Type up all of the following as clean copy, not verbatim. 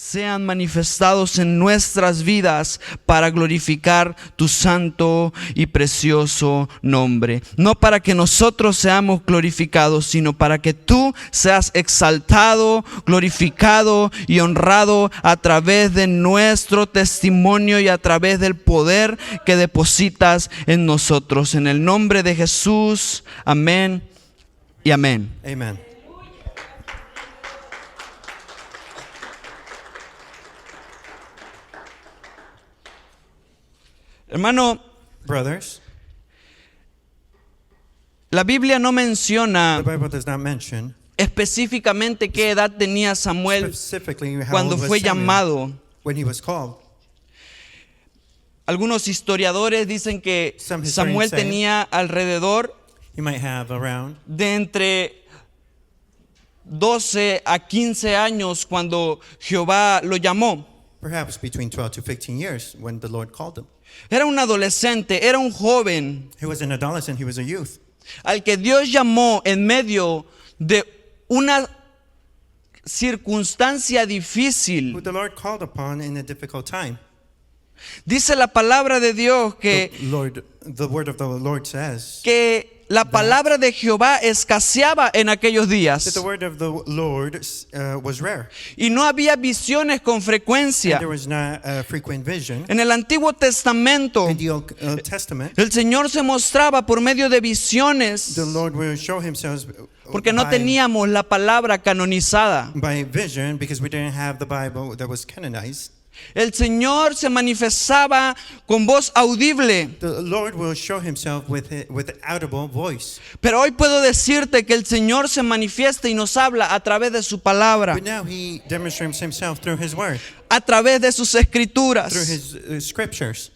sean manifestados en nuestras vidas para glorificar tu santo y precioso nombre. No para que nosotros seamos glorificados, sino para que tú seas exaltado, glorificado y honrado a través de nuestro testimonio y a través del poder que depositas en nosotros. En el nombre de Jesús, amén y amén. Amen. Hermano, Brothers, la Biblia no the menciona Bible does not mention específicamente qué edad tenía Samuel specifically how cuando old was fue Samuel llamado. when he was called. Algunos historiadores dicen que Some historians Samuel say tenía alrededor He might have around de entre 12 a 15 años cuando Jehová lo llamó. perhaps between 12 to 15 years when the Lord called him. Era un adolescente, era un joven He was an adolescent, he was a youth, al que Dios llamó en medio de una circunstancia difícil. who the Lord called upon in a difficult time. Dice la palabra de Dios que The word of the Lord says la palabra de Jehová escaseaba en aquellos that días the word of the Lord was rare. y no había visiones con And frecuencia. there was not a frequent vision. En el Antiguo Testamento, In the Old Testament, el Señor se mostraba por medio de visiones the Lord will show himself porque no teníamos la palabra canonizada. by vision because we didn't have the Bible that was canonized. El Señor se manifestaba con voz audible. The Lord will show himself with audible voice. Pero hoy puedo decirte que el Señor se manifiesta y nos habla a través de su palabra, But now he demonstrates himself through his word, a través de sus escrituras. through his scriptures.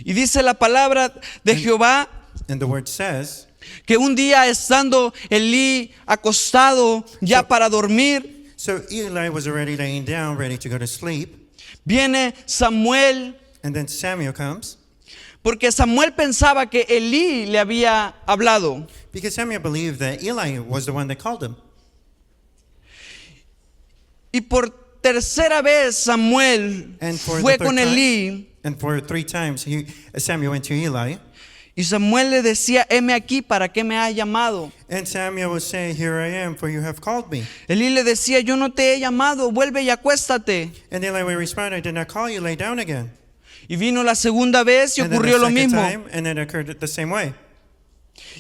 Y dice la palabra de Jehová And the word says que un día estando Elí acostado ya para dormir, so Eli was already laying down, ready to go to sleep. viene Samuel, And then Samuel comes porque Samuel pensaba que Elí le había hablado. because Samuel believed that Eli was the one that called him. Y por tercera vez Samuel And for fue the third con time, Elí and for 3 times Samuel went to Eli. y Samuel le decía, heme aquí, ¿para qué me has llamado? And Samuel was saying, here I am, for you have called me. Elí le decía, yo no te he llamado, vuelve y acuéstate. And Eli would respond, I did not call you, lay down again. Y vino la segunda vez y And then ocurrió the lo second mismo. time, and then it occurred the same way.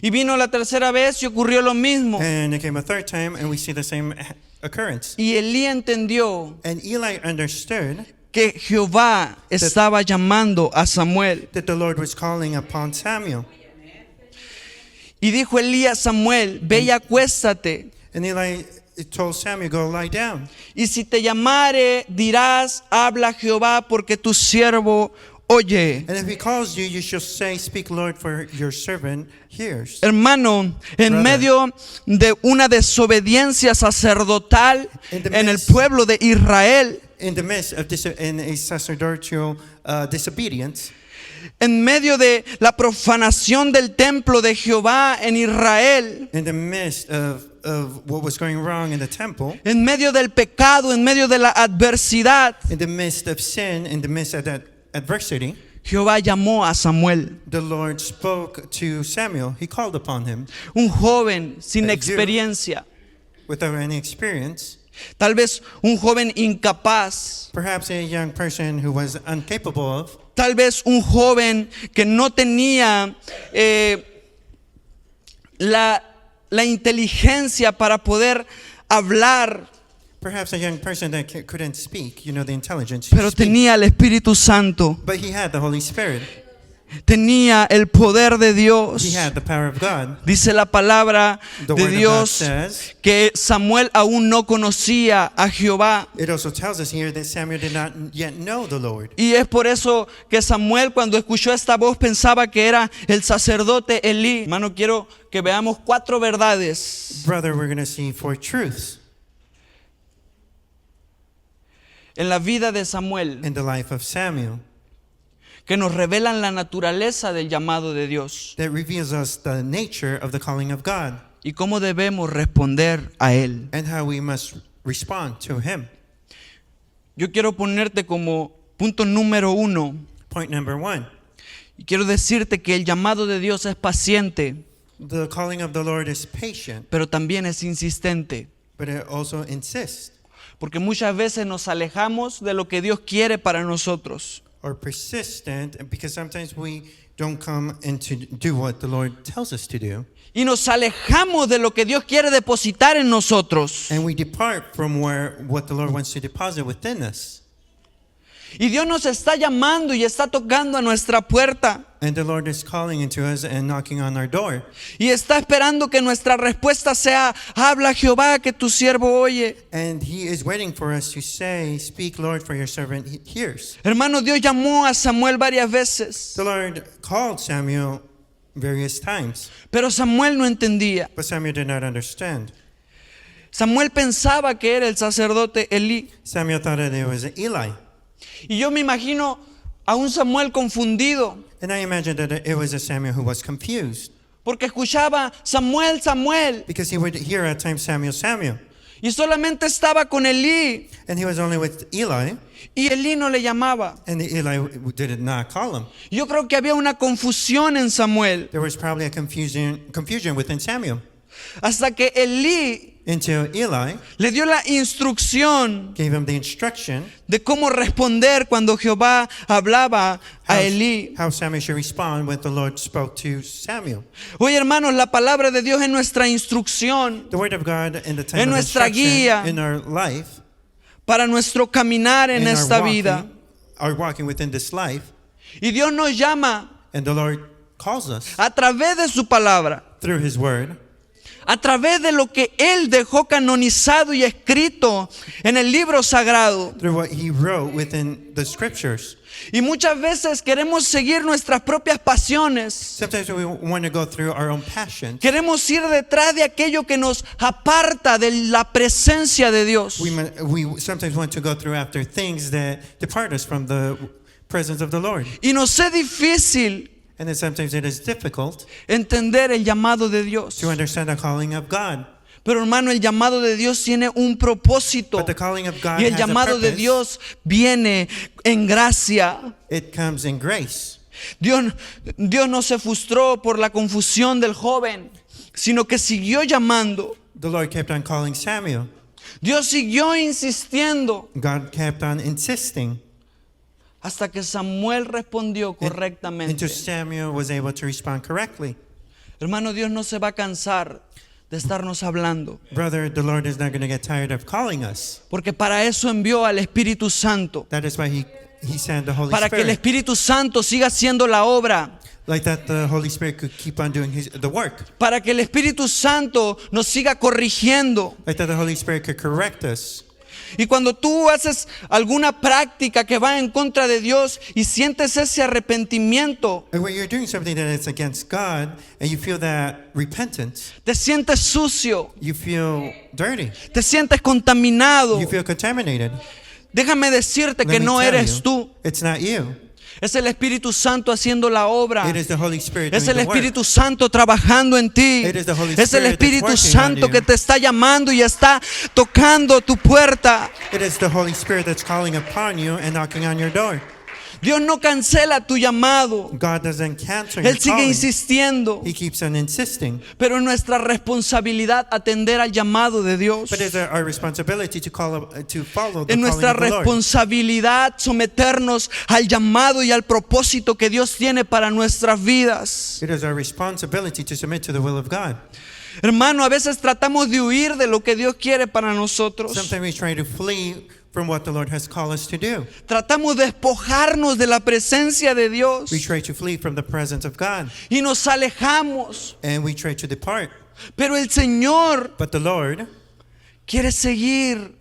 Y vino la tercera vez y ocurrió lo mismo. And it came a third time, and we see the same occurrence. Y Elí entendió And Eli understood que Jehová estaba llamando a Samuel. that the Lord was calling upon Samuel. Y dijo Elí a Samuel, ve y acuéstate. And Eli told Samuel, go lie down. Y si te llamare, dirás, habla Jehová, porque tu siervo oye. And if he calls you, you shall say, speak, Lord, for your servant hears. Hermano, en Brother. medio de una desobediencia sacerdotal In the en el midst- pueblo de Israel, In the midst of in a sacerdotal disobedience, en medio de la profanación del templo de Jehová en Israel, in the midst of what was going wrong in the temple, en medio del pecado, en medio de la adversidad, in the midst of sin, in the midst of that adversity, Jehová llamó a Samuel, the Lord spoke to Samuel. He called upon him un joven sin You- experiencia, without any experience, tal vez un joven incapaz, perhaps a young person who was incapable of, tal vez un joven que no tenía la inteligencia para poder hablar, perhaps a young person that couldn't speak, the intelligence, pero to speak. tenía el Espíritu Santo, But he had the Holy Spirit. tenía el poder de He Dios. had the power of God. Dice la palabra The de word of God Dios says, que Samuel aún no conocía a Jehová. it also tells us here that Samuel did not yet know the Lord. Y es por eso que Samuel, cuando escuchó esta voz, pensaba que era el sacerdote Elí. Hermano, quiero que veamos 4 verdades Brother, we're going to see 4 truths en la vida de Samuel in the life of Samuel que nos revelan la naturaleza del llamado de Dios that reveals us the nature of the calling of God y cómo debemos responder a él. and how we must respond to him. yo quiero ponerte como punto número 1. Point number 1. Y quiero decirte que el llamado de Dios es paciente, The calling of the Lord is patient, pero también es insistente. but it also insists, Porque muchas veces nos alejamos de lo que Dios quiere para nosotros. or persistent, because sometimes we don't come in to do what the Lord tells us to do, Y nos alejamos de lo que Dios quiere depositar en nosotros. and we depart from what the Lord wants to deposit within us. Y Dios nos está llamando y está tocando a nuestra puerta. And the Lord is calling into us and knocking on our door. Y está esperando que nuestra respuesta sea: habla Jehová, que tu siervo oye. And He is waiting for us to say, "Speak, Lord, for your servant hears." Hermano, Dios llamó a Samuel varias veces, The Lord called Samuel various times, pero Samuel no entendía. but Samuel did not understand. Samuel pensaba que era el sacerdote Elí. Samuel thought that it was Eli. Y yo me imagino a un Samuel confundido, And I imagine that it was a Samuel who was confused, porque escuchaba: Samuel, Samuel. because he would hear at times, "Samuel, Samuel." Y solamente estaba con Elí. And he was only with Eli, Y Elí no le llamaba. and Eli did not call him. Yo creo que había una confusión en Samuel, There was probably a confusion within Samuel, hasta que Elí until Eli le dio la instrucción gave him the instruction de cómo responder cuando Jehová hablaba a Elí. how Samuel should respond when the Lord spoke to Samuel. Oye, hermanos, la palabra de Dios es nuestra instrucción The word of God in the time Es of nuestra instruction guía in our life, para nuestro caminar en in esta vida. our walking within this life, Y Dios nos llama and the Lord calls us a través de su palabra, through His word, a través de lo que Él dejó canonizado y escrito en el libro sagrado. through what He wrote within the scriptures. Y muchas veces queremos seguir nuestras propias pasiones. Sometimes we want to go through our own passions. Queremos ir detrás de aquello que nos aparta de la presencia de Dios. We sometimes want to go through after things that depart us from the presence of the Lord. Y nos es difícil And then sometimes it is difficult entender el llamado de Dios. to understand the calling of God. Pero hermano, el llamado de Dios tiene un propósito. But the calling of God Y el has a llamado de purpose. Dios viene en gracia. It comes in grace. Dios no se frustró por la confusión del joven, sino que siguió llamando. The Lord kept on calling Samuel. Dios siguió insistiendo God kept on insisting hasta que Samuel respondió correctamente. until Samuel was able to respond correctly. Hermano, Dios no se va a cansar de estarnos hablando, Brother, the Lord is not going to get tired of calling us. porque para eso envió al Espíritu Santo, That is why He sent the Holy para que el Spirit. Espíritu Santo siga haciendo la obra, Like that the Holy Spirit could keep on doing the work. para que el Espíritu Santo nos siga corrigiendo. Like that the Holy Spirit could correct us. Y cuando tú haces alguna práctica que va en contra de Dios y sientes ese arrepentimiento, And when you're doing something that is against God and you feel that repentance, te sientes sucio, you feel dirty, te sientes contaminado, you feel contaminated. déjame decirte Let que me no tell eres you, tú, it's not you. es el Espíritu Santo haciendo la obra. It is the Holy Spirit Es doing el the work. Espíritu Santo trabajando en ti. It is the Holy Es el Spirit that's Espíritu working Santo on que you. te está llamando y está tocando tu puerta. It is the Holy Spirit that's calling upon you and knocking on your door. Dios no cancela tu llamado. God doesn't cancel your Él sigue calling. insistiendo. He keeps on insisting. Pero es nuestra responsabilidad atender al llamado de Dios. But it's our responsibility to follow the Es calling nuestra of the Lord. responsabilidad someternos al llamado y al propósito que Dios tiene para nuestras vidas. It is our responsibility to submit to the will of God. Hermano, a veces tratamos de huir de lo que Dios quiere para nosotros. Sometimes we try to flee from what the Lord has called us to do. Tratamos de despojarnos de la presencia de Dios We try to flee from the presence of God, y nos alejamos. and we try to depart. Pero el Señor But the Lord, quiere seguir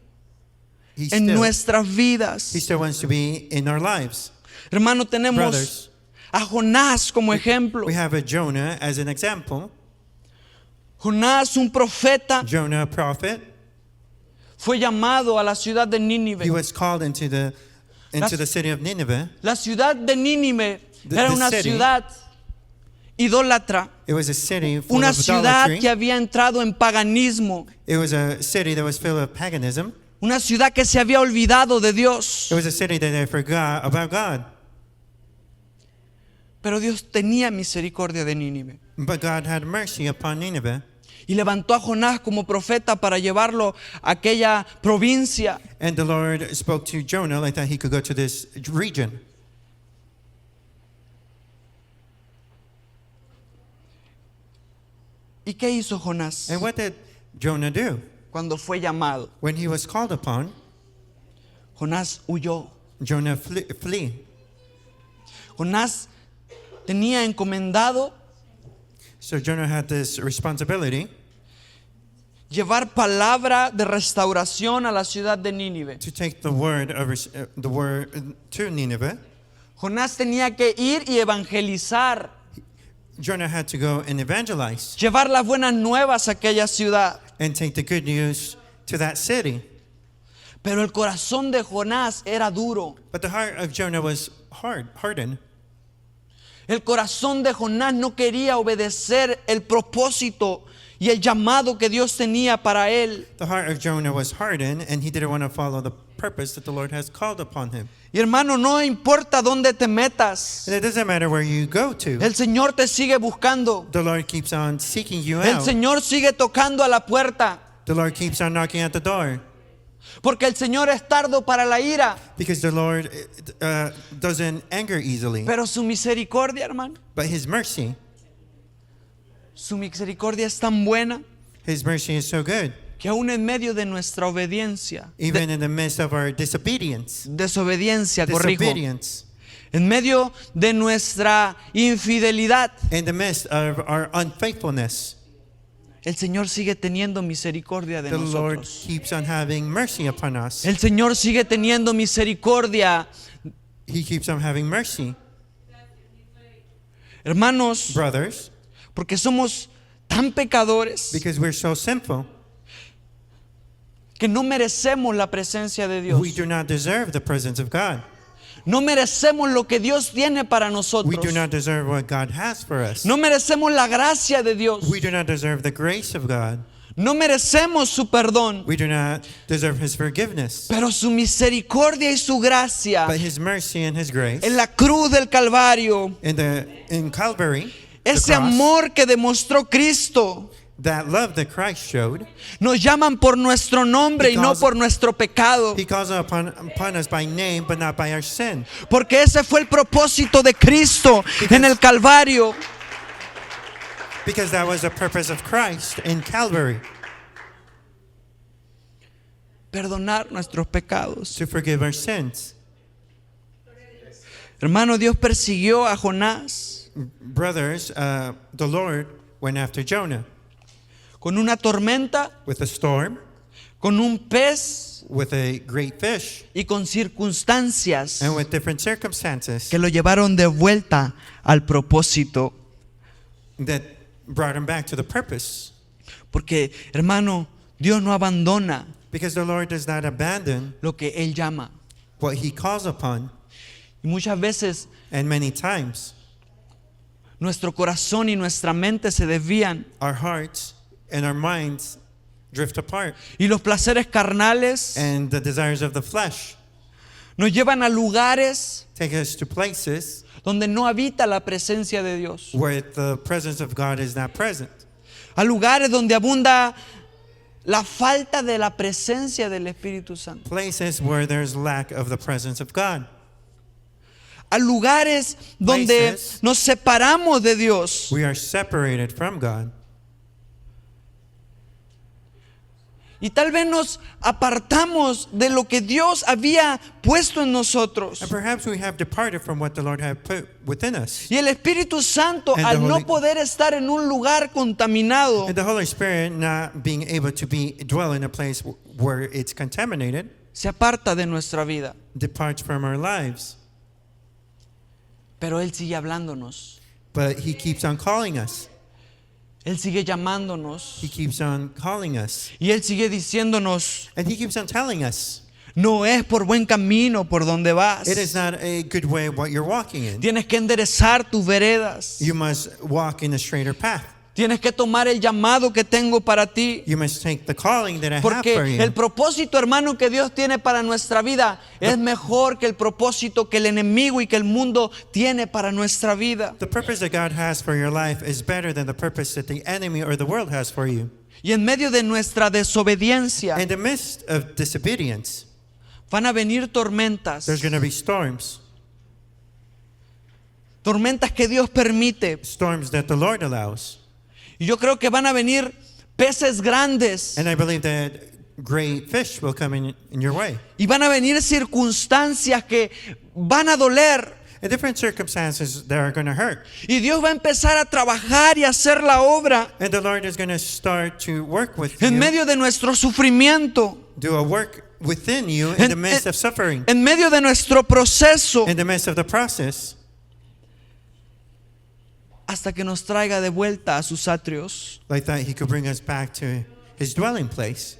He en still, nuestras vidas. He still wants to be in our lives. Hermano, tenemos Brothers, a Jonás como ejemplo. we have a Jonah as an example. Jonás, un profeta, Jonah, a prophet, fue llamado a la ciudad de he Nínive. was called into the city of Nineveh. La ciudad de Nínive The- era the una city. ciudad idólatra, It was a city full una of ciudad idolatry. que había entrado en paganismo, It was a city that was filled with paganism, Una ciudad que se había olvidado de Dios. It was a city that they forgot about God. Pero Dios tenía misericordia de Nínive. But God had mercy upon Nineveh. Y levantó a Jonás como profeta para llevarlo a aquella provincia. And the Lord spoke to Jonah like that he could go to this region. ¿Y qué hizo Jonás And what did Jonah do? cuando fue llamado? When he was called upon, Jonás huyó. Jonah flee. Jonás tenía encomendado So Jonah had this responsibility llevar palabra de restauración a la ciudad de Nínive. to take the word to Nineveh. Jonás tenía que ir y evangelizar, Jonah had to go and evangelize llevar las buenas nuevas a aquella ciudad. and take the good news to that city. Pero el corazón de Jonás era duro. But the heart of Jonah was hardened. El corazón de Jonás no quería obedecer el propósito y el llamado que Dios tenía para él. The heart of Jonah was hardened, and he didn't want to follow the purpose that the Lord has called upon him. Y hermano, no importa dónde te metas, And it doesn't matter where you go to. el Señor te sigue buscando. The Lord keeps on seeking you El out. Señor sigue tocando a la puerta, The Lord keeps on knocking at the door. porque el Señor es tardo para la ira, Because the Lord doesn't anger easily. pero su misericordia, hermano, But His mercy es tan buena His mercy is so good. que aún en medio de nuestra obediencia, Even in the midst of our desobediencia, corrijo, disobedience, en medio de nuestra infidelidad, in the midst of our unfaithfulness, el Señor sigue teniendo misericordia de the Lord nosotros. keeps on having mercy upon us. El Señor sigue teniendo misericordia. He keeps on having mercy. Hermanos, Brothers, porque somos tan pecadores because we're so sinful, que no merecemos la presencia de Dios. we do not deserve the presence of God. No merecemos lo que Dios tiene para We do nosotros. not deserve what God has for us. No merecemos la gracia de Dios. We do not deserve the grace of God. No merecemos su perdón. We do not deserve His forgiveness. Pero su misericordia y su gracia But His mercy and His grace en la cruz del Calvario, in Calvary, the ese cross, amor que demostró Cristo, that love that Christ showed, nos llaman por nuestro nombre y no Because- por nuestro pecado. He calls upon us by name, but not by our sin. Porque ese fue el propósito de Cristo en el Calvario. Because that was the purpose of Christ in Calvary, Perdonar nuestros pecados. to forgive our sins. Hermano, Dios persiguió a Jonás Brothers, the Lord went after Jonah con una tormenta, with a storm, con un pez with a great fish, y con circunstancias and with different circumstances que lo llevaron de vuelta al propósito. that brought him back to the purpose. Porque, hermano, Dios no abandona Because the Lord does not abandon lo que Él llama. what He calls upon, Y muchas veces and many times nuestro corazón y nuestra mente se desvían. our hearts and our minds drift apart, Y los placeres carnales and the desires of the flesh nos llevan a lugares take us to places donde no habita la presencia de Dios. where the presence of God is not present, A lugares donde abunda la falta de la presencia del Espíritu Santo. places where there's lack of the presence of God, A lugares donde Places. nos separamos de Dios. we are separated from God, Y tal vez nos apartamos de lo que Dios había puesto en nosotros. and perhaps we have departed from what the Lord had put within us. Y el Espíritu Santo, And the al no Holy- poder estar en un lugar contaminado, And the Holy Spirit not being able to dwell in a place where it's contaminated, se aparta de nuestra vida. departs from our lives. Pero Él sigue hablándonos. But He keeps on calling us. Él sigue llamándonos. He keeps on calling us. Y Él sigue diciéndonos, And He keeps on telling us, no es por buen camino por donde vas. it is not a good way what you're walking in. Tienes que enderezar tus veredas. You must walk in a straighter path. Tienes que tomar el llamado que tengo para ti. You must take the calling that I have Porque for you. el propósito, hermano, que Dios tiene para nuestra vida es mejor que el propósito que el enemigo y que el mundo tiene para nuestra vida. The purpose that God has for your life is better than the purpose that the enemy or the world has for you. Y en medio de nuestra desobediencia In the midst of disobedience, van a venir tormentas. there's going to be storms. Tormentas que Dios permite. Storms that the Lord allows. Y yo creo que van a venir peces grandes. And I believe that great fish will come in your way. Y van a venir circunstancias que van a doler. In different circumstances that are going to hurt. Y Dios va a empezar a trabajar y a hacer la obra And the Lord is going to start to work with en you. medio de nuestro sufrimiento, Do a work within you in the midst of suffering. en medio de nuestro proceso, In the midst of the process. hasta que nos traiga de vuelta a sus atrios. Like that, He could bring us back to His dwelling place.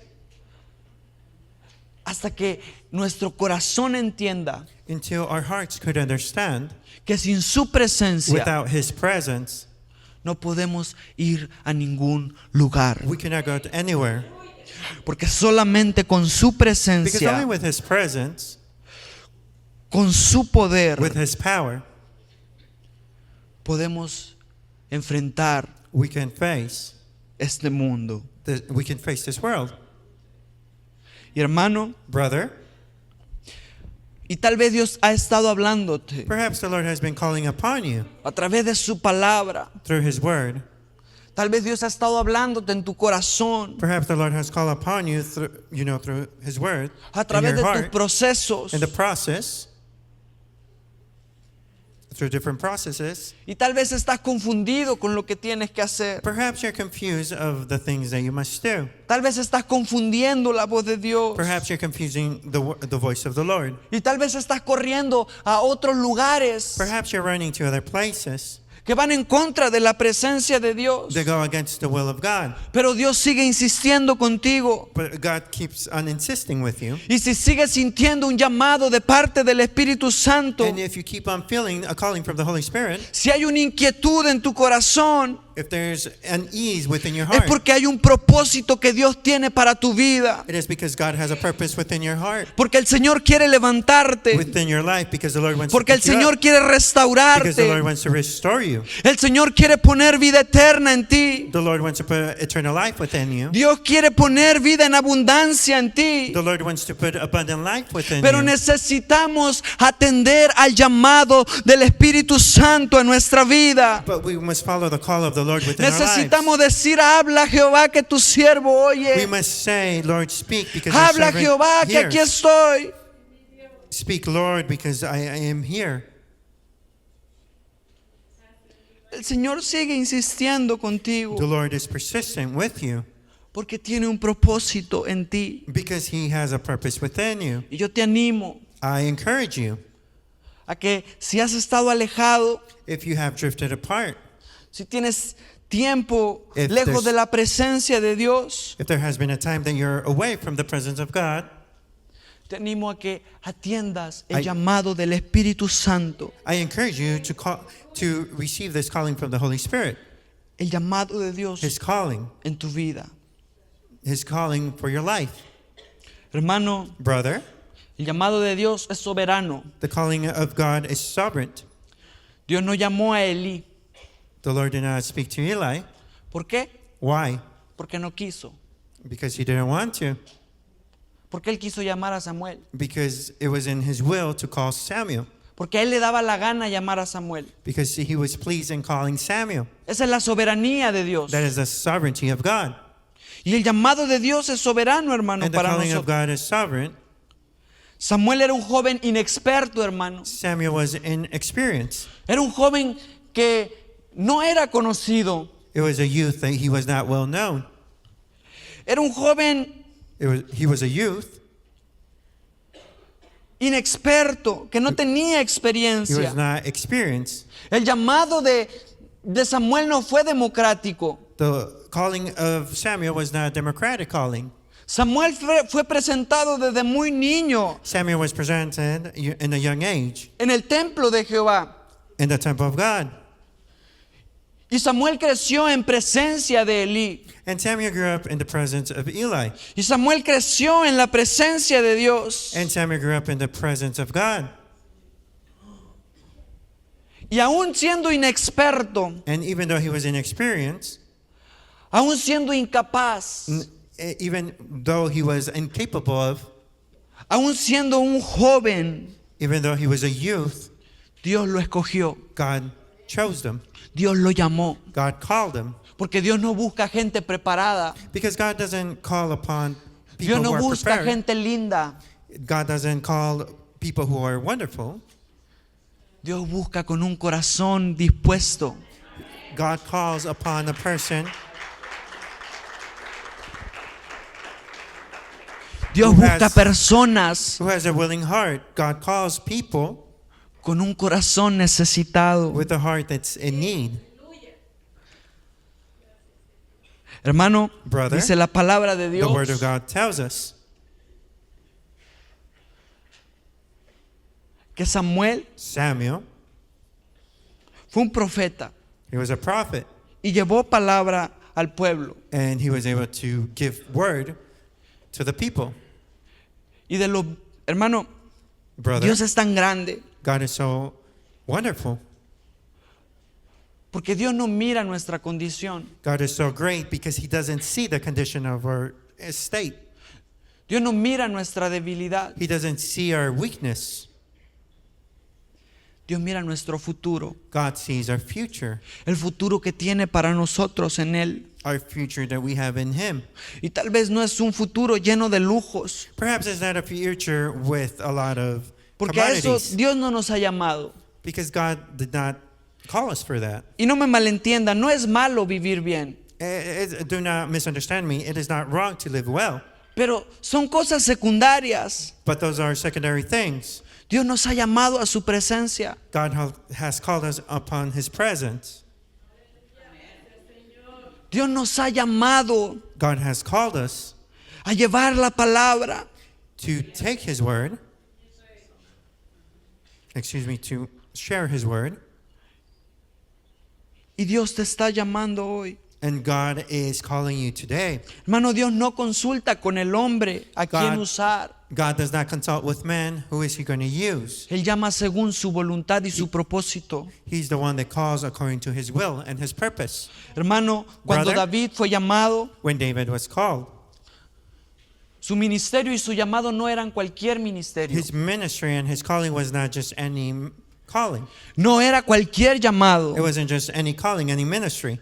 Hasta que nuestro corazón entienda Until our hearts could understand, que sin su presencia without His presence, no podemos ir a ningún lugar. we cannot go to anywhere. Porque solamente con su Because only presencia, with His presence, con su poder, with His power, podemos enfrentar we can face este mundo. we can face this world. Y hermano, Brother, y tal vez Dios ha estado hablándote perhaps the Lord has been calling upon you a través de su palabra. through His word. Tal vez Dios ha estado hablándote en tu corazón, Perhaps the Lord has called upon you through, through His word, a in través your de tus heart, procesos. in the process, through different processes. Y tal vez estás confundido con lo que tienes que hacer. Perhaps you're confused of the things that you must do. Tal vez estás confundiendo la voz de Dios. Perhaps you're confusing the voice of the Lord. Y tal vez estás corriendo a otros lugares Perhaps you're running to other places que van en contra de la presencia de Dios. that go against the will of God. Pero Dios sigue insistiendo contigo. But God keeps on insisting with you. Y si sigues sintiendo un llamado de parte del Espíritu Santo, And if you keep on feeling a calling from the Holy Spirit, si hay una inquietud en tu corazón, if there's an ease within your es heart, porque hay un propósito que Dios tiene para tu vida. it is because God has a purpose within your heart, Porque el Señor quiere levantarte. within your life, because the Lord wants Porque to el pick you Señor up, quiere because the Lord restaurarte. wants to restore you. El Señor quiere poner vida eterna en ti. The Lord wants to put eternal life within you. Dios quiere poner vida en abundancia en ti. The Lord wants to put abundant life within Pero you. necesitamos atender al llamado del Espíritu Santo en nuestra vida. But we must follow the call of the Lord within our lives. Necesitamos decir, habla Jehová que tu siervo We oye. must say, Lord, speak, because your Habla servant Jehová que aquí hears. estoy. Speak, Lord, because I am here. El Señor sigue insistiendo contigo The Lord is persistent with you porque tiene un propósito en ti. because He has a purpose within you. Y yo te animo I encourage you, a que si has estado alejado, if you have drifted apart, si tienes tiempo If lejos there's- de la presencia de Dios, if there has been a time that you're away from the presence of God, te animo a que atiendas el I- llamado del Espíritu Santo, I encourage you to receive this calling from the Holy Spirit, el llamado de Dios His calling en tu vida. for your life. Hermano, Brother, el llamado de Dios es soberano. the calling of God is sovereign. Dios no llamó a Elí. The Lord did not speak to Eli. ¿Por qué? Why? Porque no quiso. Because He didn't want to. Porque Él quiso llamar a Samuel. Because it was in His will to call Samuel. Porque a Él le daba la gana llamar a Samuel. Because He was pleased in calling Samuel. Esa es la soberanía de Dios. That is the sovereignty of God. Y el llamado de Dios es soberano, hermano, And the para calling of nosotros. God is sovereign. Samuel era un joven inexperto, hermano. Samuel was inexperienced. Era un joven que no era conocido. It was a youth that he was not well known. Era un joven He was a youth. inexperto que no tenía He experiencia. was not experienced. El llamado de Samuel no fue democrático. The calling of Samuel was not a democratic calling. Samuel fue presentado desde muy niño Samuel was presented in a young age en el templo de Jehová. in the temple of God. Y Samuel creció en presencia de Elí. And Samuel grew up in the presence of Eli. Y Samuel creció en la presencia de Dios. And Samuel grew up in the presence of God. Y aún siendo inexperto, And even though he was inexperienced, aún siendo incapaz, even though he was incapable of, aún siendo un joven, even though he was a youth, Dios lo escogió. God chose them. Dios lo llamó. God called him. Porque Dios no busca gente preparada. Because God doesn't call upon Dios people no who are busca prepared. gente linda. God doesn't call people who are wonderful. Dios busca con un corazón dispuesto. God calls upon a person Dios Who busca has- personas who has a willing heart. God calls people con un corazón necesitado. with a heart that's in need. Hermano, Brother, dice la palabra de The Word Dios of God tells us que Samuel Samuel, fue un profeta he was a prophet, y llevó palabra al pueblo. and he was able to give word to the people. Y de los, hermano, Brother, Dios es tan grande God is so wonderful. porque Dios no mira nuestra condición. God is so great because he doesn't see the condition of our state. Dios no mira nuestra debilidad. He doesn't see our weakness. Dios mira nuestro futuro, God sees our future, el futuro que tiene para nosotros en Él. our future that we have in him. Y tal vez no es un futuro lleno de lujos, Perhaps it's not a future with a lot of porque a eso commodities, Dios no nos ha llamado. because God did not call us for that. Y no me malentienda, no es malo vivir bien, Do not misunderstand me. It is not wrong to live well, pero son cosas secundarias. but those are secondary things. Dios nos ha llamado a su presencia. God has called us upon his presence. Dios nos ha llamado God has called us a llevar la palabra. to take his word, to share his word. Y Dios te está llamando hoy. And God is calling you today. Hermano, Dios no consulta con el hombre a quien usar. God does not consult with man. Who is he going to use? Él llama según su voluntad y su propósito. He's the one that calls according to his will and his purpose. Hermano, cuando Brother. David fue llamado, When David was called, su ministerio y su llamado no eran cualquier ministerio. his ministry and his calling was not just any calling. No era cualquier llamado. It wasn't just any calling, any ministry.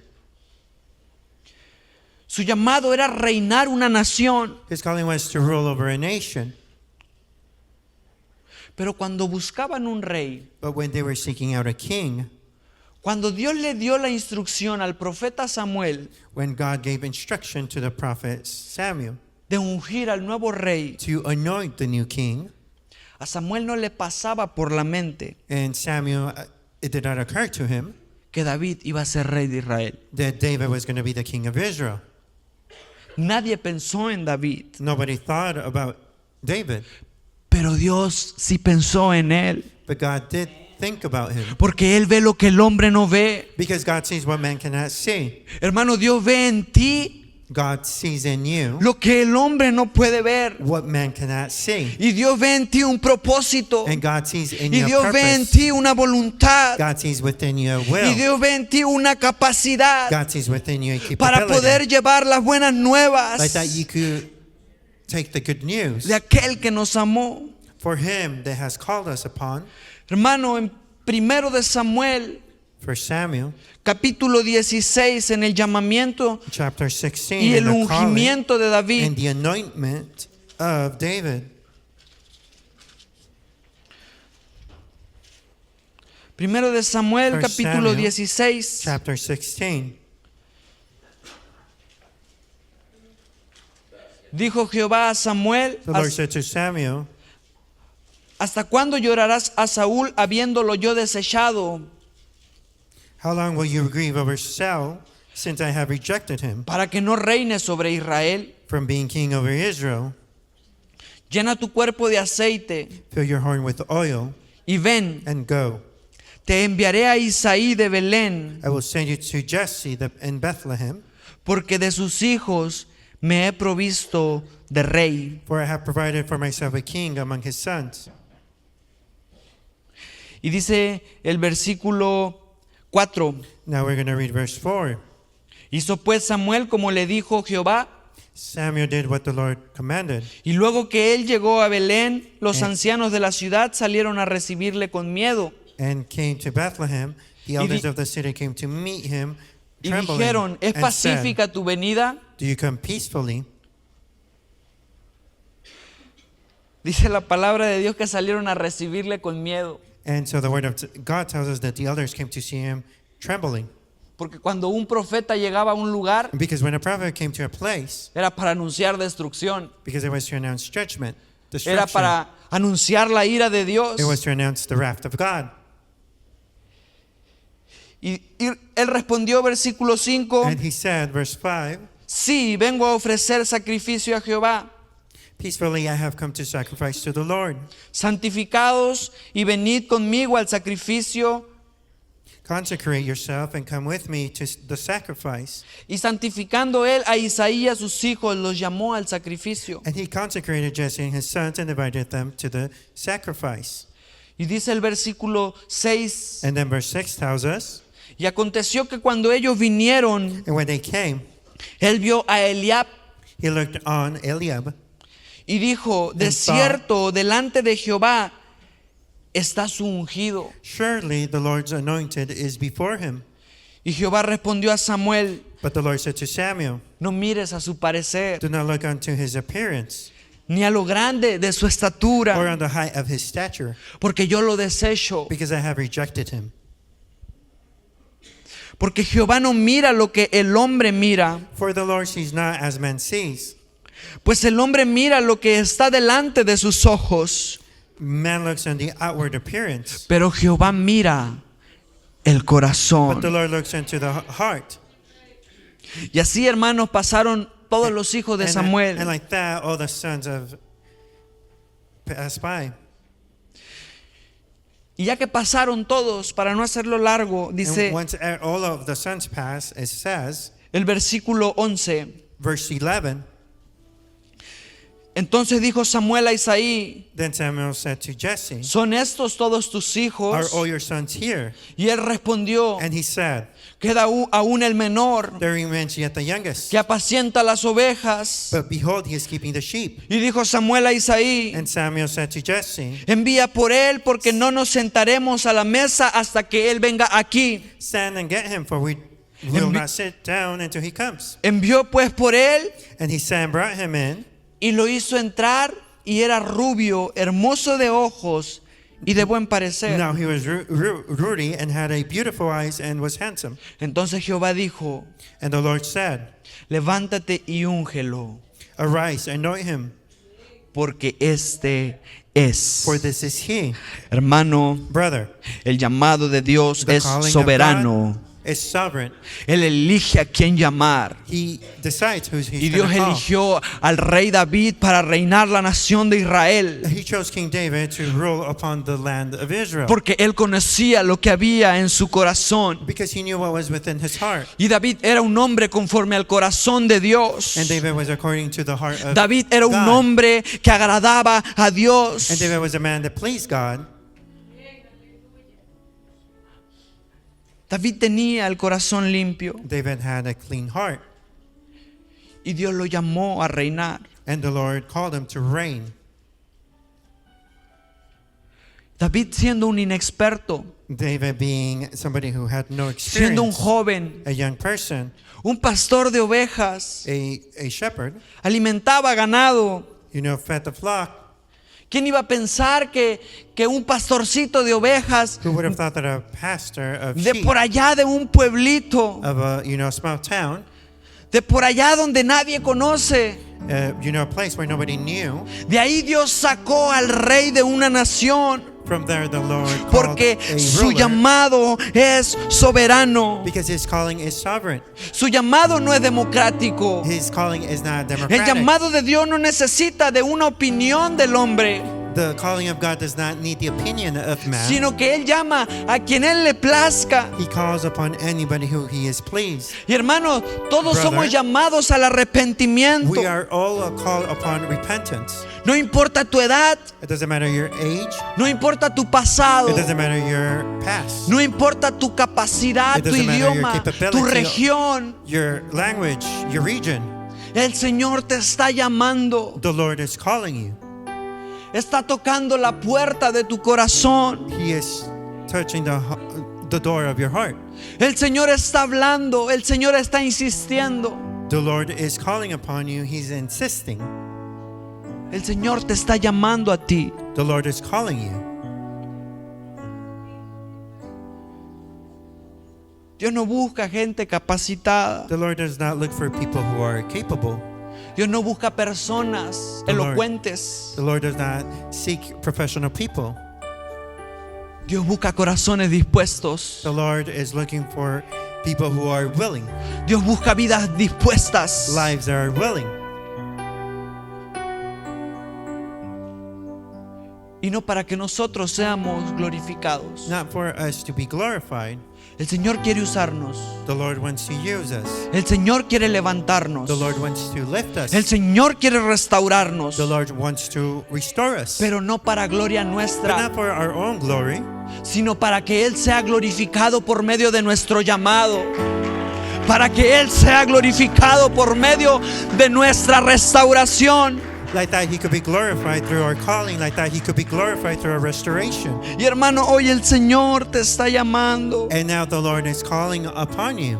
Su llamado era reinar una nación. His calling was to rule over a nation. Pero cuando buscaban un rey, But when they were seeking out a king, cuando Dios le dio la instrucción al profeta Samuel when God gave instruction to the prophet Samuel de ungir al nuevo rey, to anoint the new king, a Samuel no le pasaba por la mente and Samuel, it did not occur to him que David iba a ser rey de Israel. that David was going to be the king of Israel. Nadie pensó en David, Nobody thought about David, pero Dios sí pensó en él, but God did think about him, porque Él ve lo que el hombre no ve. because God sees what man cannot see. Hermano, Dios ve en ti God sees in you lo que el hombre no puede ver. what man cannot see, Y Dios ve en ti un propósito. and God sees in Y your Dios ve en purpose. ti una voluntad. God sees within you a Y will. Dios ve en ti una capacidad God sees within you a para poder capability, llevar las buenas nuevas like that you could take the good news de aquel que nos amó. for him that has called us upon. Hermano, en 1 de Samuel, For Samuel, capítulo 16, en el llamamiento chapter 16, y in el the calling ungimiento de and David. the anointment of David. 1 de Samuel, First capítulo Samuel, 16. Chapter 16. Dijo Jehová a Samuel: The Lord said to Samuel, ¿Hasta cuándo llorarás a Saúl habiéndolo yo desechado? how long will you grieve over Saul, since I have rejected him Para que no reine sobre Israel. from being king over Israel? Llena tu cuerpo de aceite Fill your horn with oil y ven, and go. te enviaré a Isaí de Belén, I will send you to Jesse in Bethlehem, porque de sus hijos me he provisto de rey. for I have provided for myself a king among his sons. Y dice el versículo 4, Now we're going to read verse 4. hizo pues Samuel como le dijo Jehová, Samuel did what the Lord commanded. y luego que él llegó a Belén, los Eh. ancianos de la ciudad salieron a recibirle con miedo. And came to Bethlehem. The Y elders di- of the city came to meet him, Y trembling, dijeron, ¿es and said, pacífica tu venida? do you come peacefully? Dice la palabra de Dios que salieron a recibirle con miedo. And so the word of God tells us that the elders came to see him trembling. Porque cuando un profeta llegaba a un lugar, Because when a prophet came to a place, era para anunciar destrucción. because it was to announce judgment, Era destruction. para anunciar la ira de Dios. It was to announce the wrath of God. Y él respondió, versículo 5, And he said, verse 5, sí, vengo a ofrecer sacrificio a Jehová. peacefully I have come to sacrifice to the Lord. Santificados y venid conmigo al sacrificio. Consecrate yourself and come with me to the sacrifice. Y santificando él a Isaí y a sus hijos, los llamó al sacrificio. And he consecrated Jesse and his sons and invited them to the sacrifice. Y dice el versículo 6, And then verse 6 tells us, y aconteció que cuando ellos vinieron, and when they came, él vio a Eliab he looked on Eliab y dijo, de And thought, cierto, delante de Jehová está su ungido. surely the Lord's anointed is before him. Y Jehová respondió a Samuel, But the Lord said to Samuel, no mires a su parecer, do not look unto his appearance, ni a lo grande de su or estatura, on the height of his stature, porque yo lo desecho. because I have rejected him. Porque Jehová no mira lo que el hombre mira, For the Lord sees not as man sees. pues el hombre mira lo que está delante de sus ojos, Man looks on the outward appearance, pero Jehová mira el but the corazón. Lord looks into the heart. Y así, hermanos, pasaron todos los hijos de And Samuel. like that, all the sons of passed by. Y ya que pasaron todos, para no hacerlo largo, And dice once all of the sons pass, it says, el versículo 11. verse 11, Entonces dijo Samuel a Isaí, then Samuel said to Jesse, ¿son estos todos tus are hijos? all your sons here? Y él respondió, And he said, queda aún el menor, there remains yet the youngest. que apacienta las ovejas. But behold, he is keeping the sheep. Y dijo Samuel a Isaí, And Samuel said to Jesse, envía por él, porque no nos sentaremos a la mesa hasta que él venga aquí. stand and get him, for we will Envi- not sit down until he comes. Envió pues por él And he sent and brought him in, y lo hizo entrar, y era rubio, hermoso de ojos y de buen parecer. Now he was ruddy and had a beautiful eyes and was handsome. Entonces Jehová dijo, And the Lord said, levántate y úngelo, arise, anoint him, porque este es. for this is he. Hermano, Brother, el llamado de Dios the es calling soberano. of God is sovereign. Él elige a quién llamar. He decides who he's Y going Dios to call. eligió al rey David para reinar la nación de Israel, He chose King David to rule upon the land of Israel, porque él conocía lo que había en su corazón. because he knew what was within his heart. Y David era un hombre conforme al corazón de Dios. And David was according to the heart of David era un God. hombre que agradaba a Dios. And David was a man that pleased God. David tenía el corazón limpio David had a clean heart. y Dios lo llamó a reinar. And the Lord called him to reign. David siendo un inexperto, David being somebody who had no siendo un experience, joven, a young person, un pastor de ovejas, a shepherd, alimentaba ganado. fed the flock. ¿Quién iba a pensar que un pastorcito de ovejas Who would have thought that a pastor of de sheep por allá de un pueblito, of a small town, de por allá donde nadie conoce, a place where nobody knew, de ahí Dios sacó al rey de una nación? from there the Lord called Porque a su ruler, llamado es soberano. because his calling is sovereign. Su llamado no es democrático. His calling is not El democratic. llamado de Dios no necesita de una opinión del hombre. The calling of God does not need the opinion of man. sino que Él llama a quien Él le plazca. He calls upon anybody who he is pleased. Y hermanos, todos Brother, somos llamados al arrepentimiento. We are all called upon repentance. No importa tu edad, It doesn't matter your age. no importa tu pasado, It doesn't matter your past. no importa tu capacidad, It tu doesn't matter your idioma, capability. tu región. Your language, your region. El Señor te está llamando. The Lord is calling you. Está tocando la puerta de tu corazón. He is touching the door of your heart. El Señor está hablando. El Señor está insistiendo. The Lord is calling upon you. He's insisting. El Señor te está llamando a ti. The Lord is calling you. Dios no busca gente capacitada. The Lord does not look for people who are capable. Dios no busca personas The Lord- elocuentes. The Lord does not seek professional people. Dios busca corazones dispuestos. The Lord is looking for people who are willing, Dios busca vidas dispuestas. lives that are willing, Y no para que nosotros seamos glorificados. not for us to be glorified. El Señor quiere usarnos. The Lord wants to use us. El Señor quiere levantarnos. The Lord wants to lift us. El Señor quiere restaurarnos. The Lord wants to restore us. Pero no para gloria But nuestra, not for our own glory, sino para que Él sea glorificado por medio de nuestro llamado. Para que Él sea glorificado por medio de nuestra restauración. like that He could be glorified through our calling, like that He could be glorified through our restoration. Y hermano, hoy el Señor te está llamando. And now the Lord is calling upon you.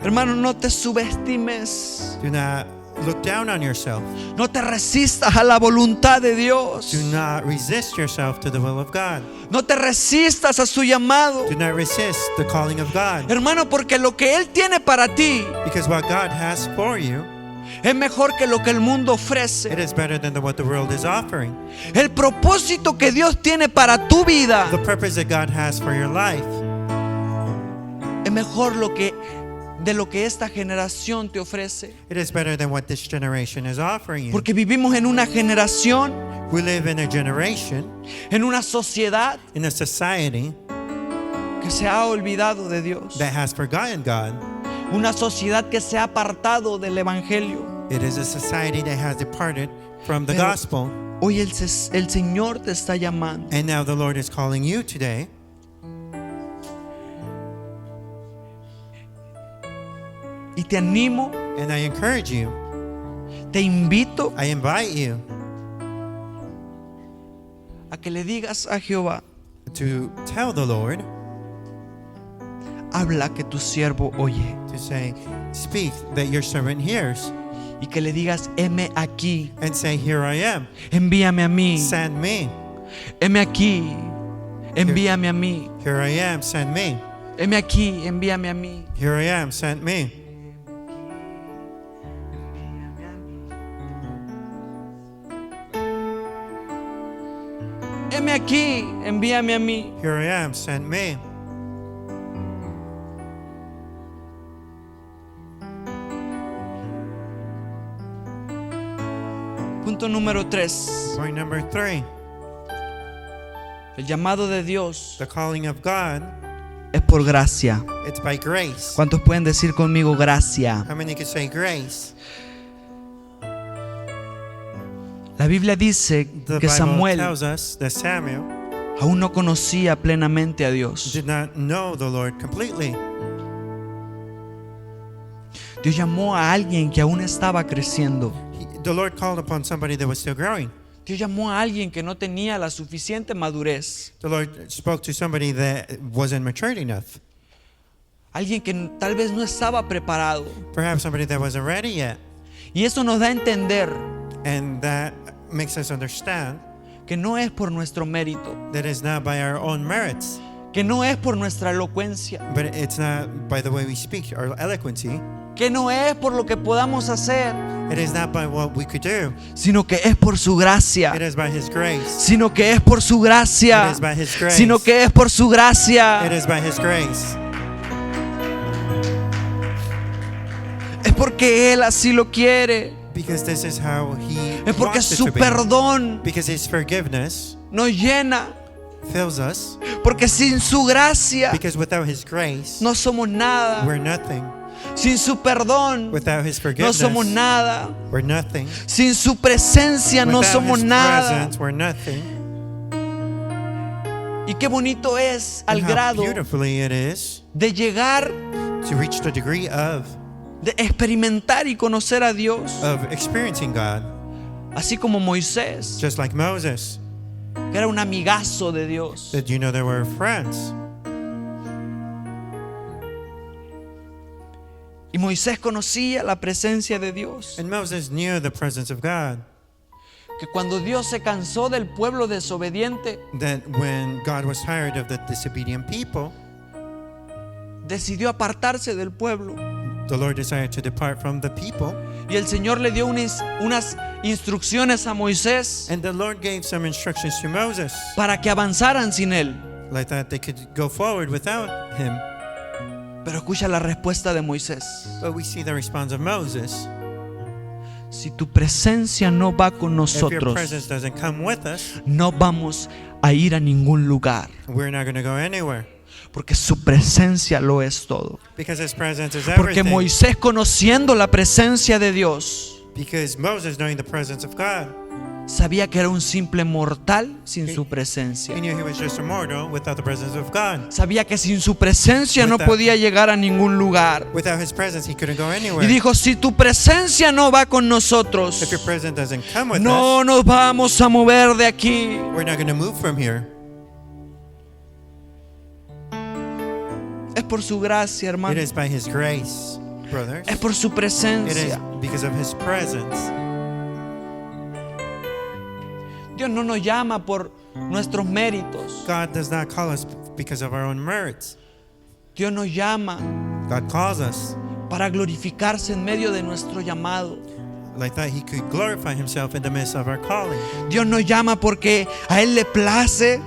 Hermano, no te subestimes. Do not look down on yourself. No te resistas a la voluntad de Dios. Do not resist yourself to the will of God. No te resistas a su llamado. Do not resist the calling of God. Hermano, porque lo que Él tiene para ti Because what God has for you, es mejor que lo que el mundo it ofrece. is better than what the world is offering. El propósito que Dios tiene para tu vida The purpose that God has for your life es mejor de lo que esta generación te ofrece. it is better than what this generation is offering you. Porque vivimos en una generación, We live in a generation, en una sociedad in a society que se ha olvidado de Dios. that has forgotten God. Una sociedad que se ha apartado del Evangelio. It is a society that has departed from the Pero gospel. hoy el Señor te está llamando. And now the Lord is calling you today. Y te animo, And I encourage you, te invito I invite you a que le digas a Jehová: to tell the Lord, habla que tu siervo oye. to say, speak that your servant hears. Y que le digas: heme aquí, And say, here I am, envíame a mí. send me. Heme aquí, envíame a mí. Here I am, send me. Heme aquí, envíame a mí. Here I am, send me. Heme aquí, envíame a mí. Here I am, send me. Punto número 3. Point number 3, El llamado de Dios the calling of God, es por gracia. it's by grace. ¿Cuántos pueden decir conmigo gracia? How many can say grace? La Biblia dice The que Bible Samuel tells us that Samuel aún no conocía plenamente a Dios. did not know the Lord completely. Dios llamó a alguien que aún estaba creciendo. The Lord called upon somebody that was still growing. Dios llamó a alguien que no tenía la suficiente madurez. The Lord spoke to somebody that wasn't matured enough. Alguien que tal vez no estaba preparado. Perhaps somebody that wasn't ready yet. Y eso nos da a entender And that makes us understand que no es por nuestro mérito, that it's not by our own merits, que no es por nuestra elocuencia, but it's not by the way we speak, our eloquency. que no es por lo que podamos hacer, It is not by what we could do. sino que es por su gracia. It is by His grace. Sino que es por su gracia. It is by His grace. Sino que es por su It gracia. is by His grace. Es porque Él así lo quiere. Because this is how He Es porque wants it su to be. perdón Because His forgiveness nos llena. fills us. Porque sin su gracia Because without His grace, no somos nada. we're nothing. Sin su perdón Without His no forgiveness, somos nada. we're nothing. Sin su presencia no Without somos His nada. presence, we're nothing. Y qué bonito es al And how grado beautifully it is de llegar, to reach the degree de experimentar y conocer a Dios, of experiencing God, así como Moisés, just like Moses. que era un amigazo de Dios. Did you know they were friends? Y Moisés conocía la presencia de Dios. And Moses knew the presence of God. Que cuando Dios se cansó del pueblo desobediente, That when God was tired of the disobedient people, decidió apartarse del pueblo. the Lord decided to depart from the people. Y el Señor le dio unas instrucciones a Moisés And the Lord gave some instructions to Moses, para que avanzaran sin él. like that they could go forward without him. Pero escucha la respuesta de Moisés. But we see the response of Moses. Si tu presencia no va con If your nosotros, presence doesn't come with us, no vamos a ir a ningún lugar. we're not going to go anywhere. Porque su presencia lo es todo. Because His presence is Porque everything. Moisés, conociendo la presencia de Dios, Because Moses, knowing the presence of God, sabía que era un simple mortal sin su presencia. he knew he was just a mortal without the presence of God. Sabía que sin su presencia no podía llegar a ningún lugar. Without His presence, he couldn't go Y anywhere. dijo, si tu presencia no va con nosotros, If your presence doesn't come with no us, nos vamos a mover de aquí. we're not going to move from here. Es por su gracia, It hermano. is by His grace, brothers. Es por su It is presencia. because of His presence. Dios no nos llama por nuestros méritos. God does not call us because of our own merits. Dios nos llama God calls us para glorificarse en medio de nuestro llamado. like that He could glorify Himself in the midst of our calling. Dios nos llama porque a Él le place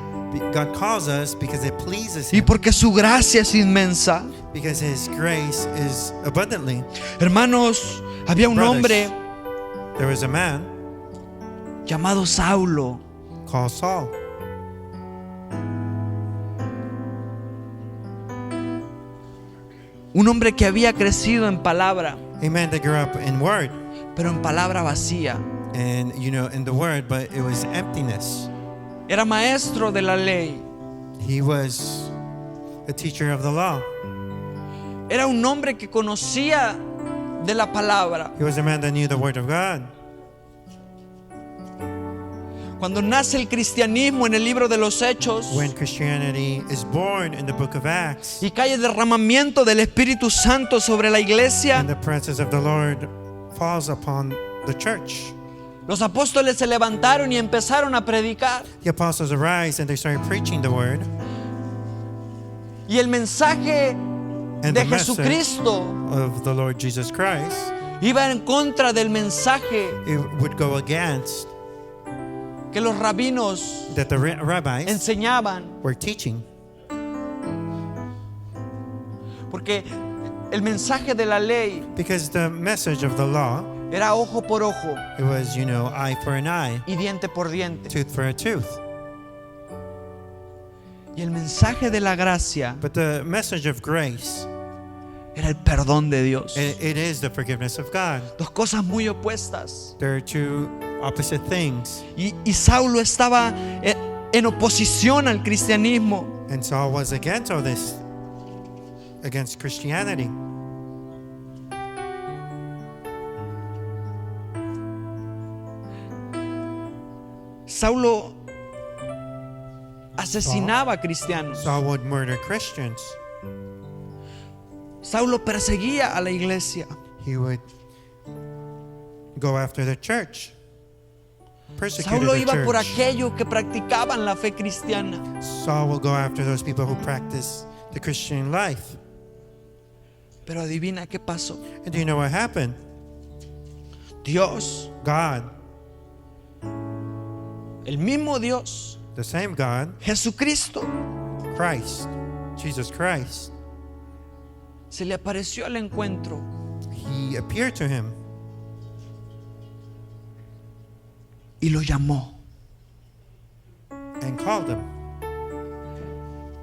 God calls us because it pleases y Him, porque su gracia es inmensa. because His grace is abundantly. Hermanos, había un Brothers, hombre There was a man llamado Saulo. called Saul. Un hombre que había crecido en palabra, A man that grew up in word, pero en palabra vacía. and in the word, but it was emptiness. Era maestro de la ley. He was a teacher of the law. Era un hombre que conocía de la palabra. He was a man that knew the word of God. Cuando nace el cristianismo en el libro de los Hechos When Christianity is born in the book of Acts, y cae el derramamiento del Espíritu Santo sobre la iglesia, and the presence of the Lord falls upon the church, los apóstoles se levantaron y empezaron a predicar. the apostles arise and they start preaching the word, Y el mensaje and de the message Jesucristo of the Lord Jesus Christ, iba en contra del mensaje it would go against que los rabinos that the rabbis enseñaban. were teaching. Porque el mensaje de la ley Because the message of the law, era ojo por ojo it was, eye for an eye, y diente por diente. tooth for a tooth. Y el mensaje de la gracia But the message of grace, era el perdón de Dios. it is the forgiveness of God. Dos cosas muy opuestas. There are two opposite things. Y Saulo estaba en oposición al cristianismo. And Saul was against all this, against Christianity. Saulo asesinaba a cristianos. Saul would murder Christians. Saulo perseguía a la iglesia. He would go after the church, persecute Saulo the iba por church. aquellos que practicaban la fe cristiana. Saul will go after those people who practice the Christian life. Pero adivina qué pasó. And do you know what happened? Dios, God, el mismo Dios, the same God, Jesucristo, Christ, Jesus Christ, se le apareció al encuentro He appeared to him y lo llamó. and called him.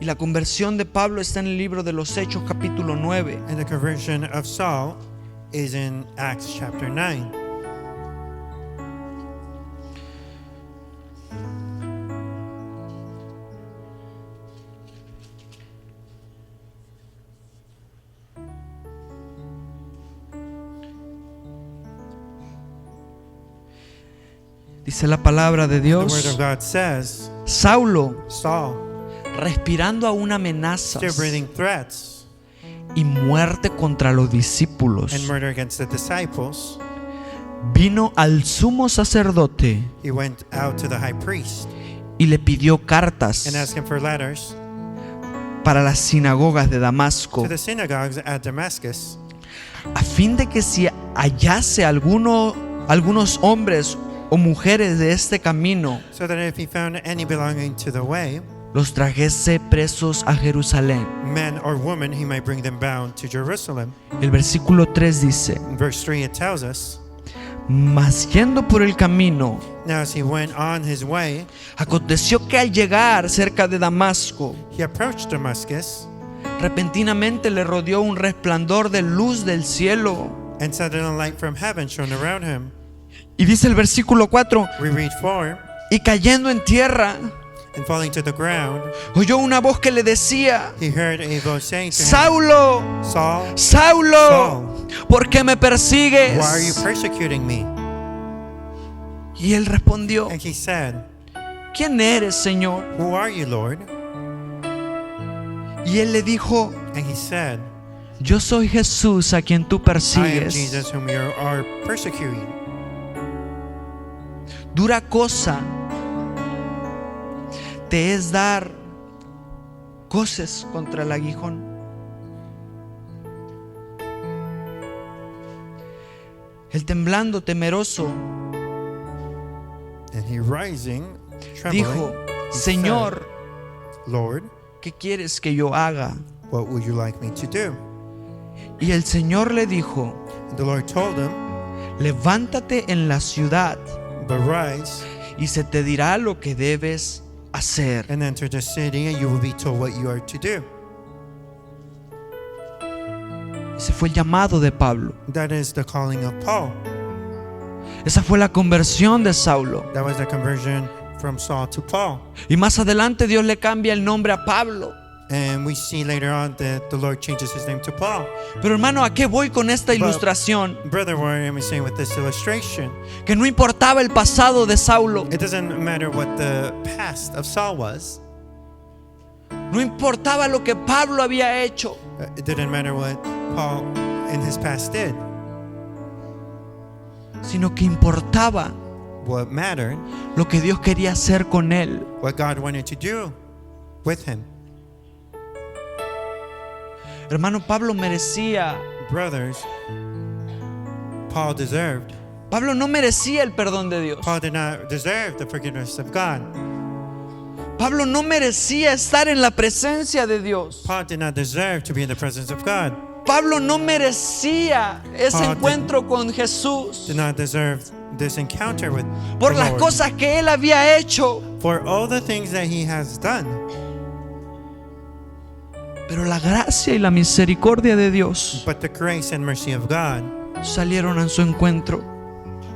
Y la conversión de Pablo está en el libro de los Hechos capítulo 9. And the conversion of Saul is in Acts chapter 9. Dice la palabra de The word of Dios: God says, Saulo, Saul, respirando aún amenazas still breathing threats y muerte contra los discípulos, and murder against the disciples, vino al sumo sacerdote he went out to the high priest y le pidió cartas and asked him for letters para las sinagogas de Damasco, to the synagogues at Damascus, a fin de que si hallase algunos hombres o mujeres de este camino, so that if he found any belonging to the way, los trajese presos a Jerusalén. men or women, he might bring them bound to Jerusalem. El versículo 3 dice: In verse 3 it tells us, mas yendo por el camino, now as he went on his way, aconteció que al llegar cerca de Damasco, he approached Damascus, repentinamente le rodeó un resplandor de luz del cielo. and suddenly a light from heaven shone around him. Y dice el versículo 4: We read 4, y cayendo en tierra, and falling to the ground, oyó una voz que le decía: he heard a voice saying to him, Saulo, Saul, Saulo, ¿por qué me persigues? why are you persecuting me? Y él respondió: And he said, ¿quién eres, Señor? who are you, Lord? Y él le dijo: And he said, yo soy Jesús a quien tú I am persigues. Jesus whom you are persecuting. Dura cosa te es dar coces contra el aguijón. El temblando, temeroso, And he rising, trembling, dijo: he Señor, said, Lord, ¿qué quieres que yo haga? what would you like me to do? Y el Señor le dijo: And the Lord told him, levántate en la ciudad but rise y se te dirá lo que debes hacer. and enter the city, and you will be told what you are to do. Ese fue el llamado de Pablo. That is the calling of Paul. Esa fue la conversión de Saulo. That was the conversion from Saul to Paul. Y más adelante Dios le cambia el nombre a Pablo. And we see later on that the Lord changes his name to Paul. Pero hermano, ¿a qué voy con esta ilustración? Brother, what am I saying with this illustration? Que no importaba el pasado de Saulo. It doesn't matter what the past of Saul was. No importaba lo que Pablo había hecho. It didn't matter what Paul in his past did. Sino que importaba What mattered, lo que Dios quería hacer con él. what God wanted to do with him. Hermano, Pablo merecía. Brothers, Paul deserved. Pablo no merecía el perdón de Dios. Paul did not deserve the forgiveness of God. Pablo no merecía estar en la presencia de Dios. Paul did not deserve to be in the presence of God. Pablo no merecía ese Paul encuentro con Jesús Did not deserve this encounter with por the las Lord. cosas que él había hecho. For all the things that he has done. Pero la gracia y la misericordia de Dios But the grace and mercy of God salieron a su encuentro.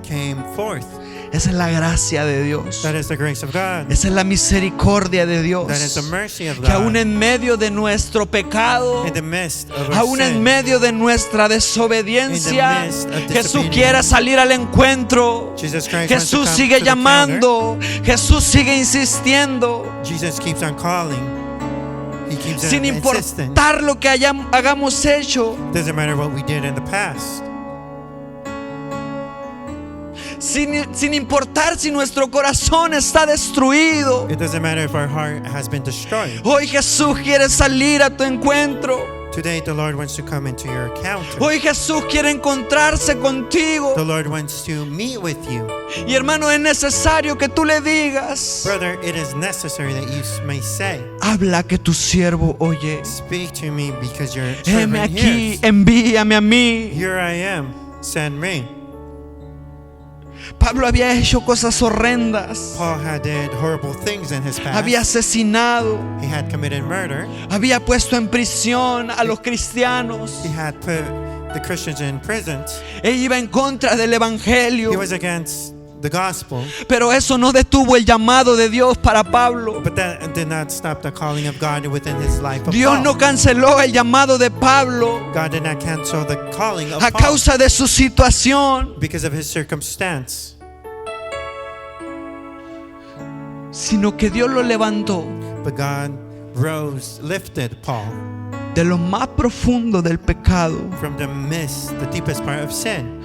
came forth. Esa es la gracia de Dios. That is the grace of God. Esa es la misericordia de Dios. That is the mercy of Que aún God. en medio de nuestro pecado, In the midst of our aún en sin, medio de nuestra desobediencia, In the midst of Jesús disobedience, quiere salir al encuentro. Jesus Christ wants Jesús to come sigue to the llamando. Jesús sigue insistiendo. counter. Jesus keeps on calling. He keeps Sin on insisting. importar lo que hagamos hecho. Doesn't matter what we did in the past. Sin importar si nuestro corazón está destruido. It doesn't matter if our heart has been destroyed. Hoy Jesús quiere salir a tu encuentro. Today the Lord wants to come into your encounter. Hoy Jesús quiere encontrarse contigo. The Lord wants to meet with you. Y hermano, es necesario que tú le digas: Brother, it is necessary that you may say, habla, que tu siervo oye. speak to me because your Heme servant aquí, hears. envíame a mí. Here I am, send me. Pablo había hecho cosas horrendas. Paul had did horrible things in his past. Había asesinado. He had committed murder. Había puesto en prisión a los cristianos. He had put the Christians in prisons. Él iba en contra del evangelio. He was against the gospel. Pero eso no detuvo el llamado de Dios para Pablo. But that did not stop the calling of God within his life of Dios Paul. no canceló el llamado de Pablo God did not cancel the calling of a Paul causa de su situación, because of his circumstance, sino que Dios lo levantó but God lifted Paul de lo más profundo del pecado, from the mist, the deepest part of sin,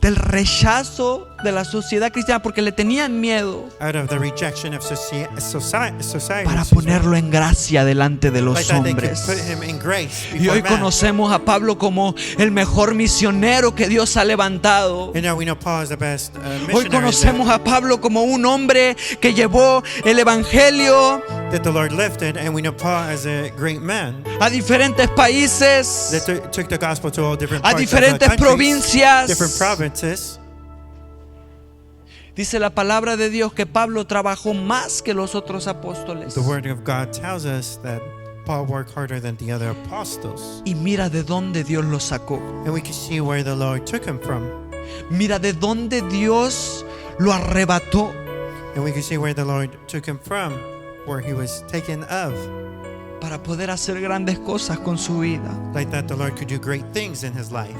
del rechazo de la sociedad cristiana, porque le tenían miedo, out of the rejection of society, para ponerlo en gracia delante de like los that they could hombres. put him in grace Y before hoy man. conocemos a Pablo como el mejor misionero que Dios ha levantado. And now we know Paul is the best Hoy missionary conocemos a Pablo como un hombre que llevó el evangelio that the Lord lifted, and we know Paul as a great man a diferentes países, that took the gospel to all different a parts of the diferentes countries, provincias. different provinces. Dice la palabra de Dios que Pablo trabajó más que los otros apóstoles. The word of God tells us that Paul worked harder than the other apostles. Y mira de dónde Dios lo sacó. And we can see where the Lord took him from. Mira de dónde Dios lo arrebató. And we can see where the Lord took him from, where he was taken of. Para poder hacer grandes cosas con su vida. Like that the Lord could do great things in his life.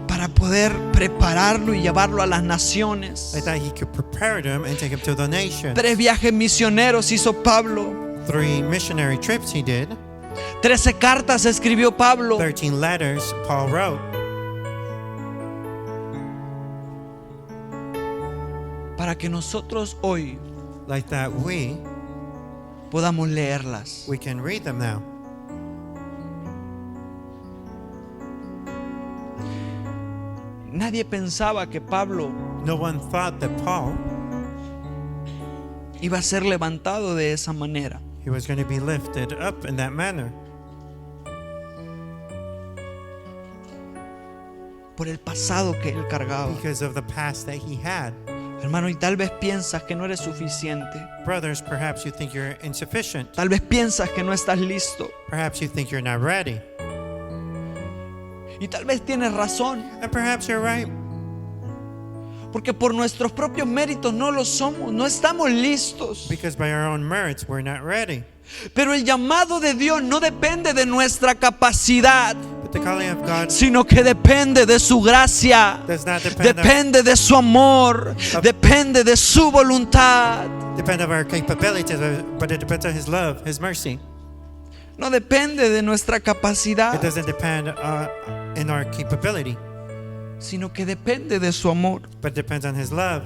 Para poder prepararlo y llevarlo a las naciones. Like that he could prepare him and take him to the nations. 3 viajes misioneros hizo Pablo. 3 missionary trips he did. 13 cartas escribió Pablo. 13 letters Paul wrote. Para que nosotros hoy Like that we podamos leerlas. can read them now. Nadie pensaba que Pablo No one thought that Paul, iba a ser levantado de esa manera. he was going to be lifted up in that manner. Por el pasado que él cargaba. Because of the past that he had. Hermano, y tal vez piensas que no eres suficiente. Brothers, perhaps you think you're insufficient. Tal vez piensas que no estás listo. Perhaps you think you're not ready. Y tal vez tienes razón. And perhaps you're right. Porque por nuestros propios méritos no lo somos. No estamos listos. Because by our own merits, we're not ready. Pero el llamado de Dios no depende de nuestra capacidad, But the calling of God sino que depende de su gracia. does not depend Depende de su amor. Depende de su voluntad. on our capabilities, but it depends on his love, his mercy. No depende de nuestra It capacidad, doesn't depend in our capability, sino que depende de su amor. but depends on his love.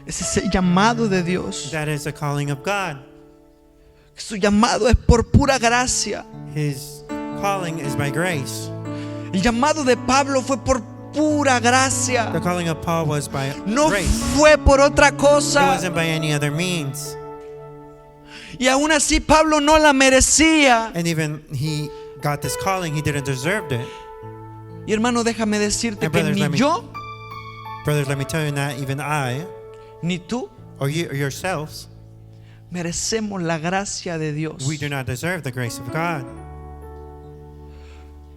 Ese es el llamado de Dios. That is the calling of God. Su llamado es por pura gracia. His calling is by grace. El llamado de Pablo fue por pura gracia. The calling of Paul was by No grace. fue por otra It cosa. wasn't by any other means. Y aún así Pablo no la merecía. And even he got this calling, he didn't deserve it. Y hermano, déjame decirte And que brothers, ni let me- yo, Brothers, let me tell you, not even I ni tú or you or yourselves, merecemos la gracia de Dios. we do not deserve the grace of God.